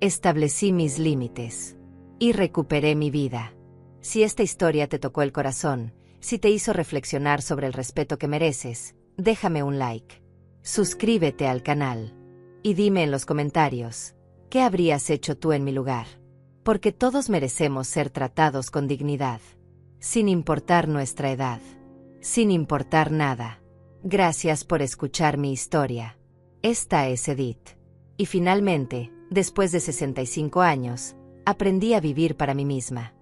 Establecí mis límites. Y recuperé mi vida. Si esta historia te tocó el corazón, si te hizo reflexionar sobre el respeto que mereces, déjame un like. Suscríbete al canal. Y dime en los comentarios, ¿qué habrías hecho tú en mi lugar? Porque todos merecemos ser tratados con dignidad. Sin importar nuestra edad. Sin importar nada. Gracias por escuchar mi historia. Esta es Edith. Y finalmente, después de 65 años, aprendí a vivir para mí misma.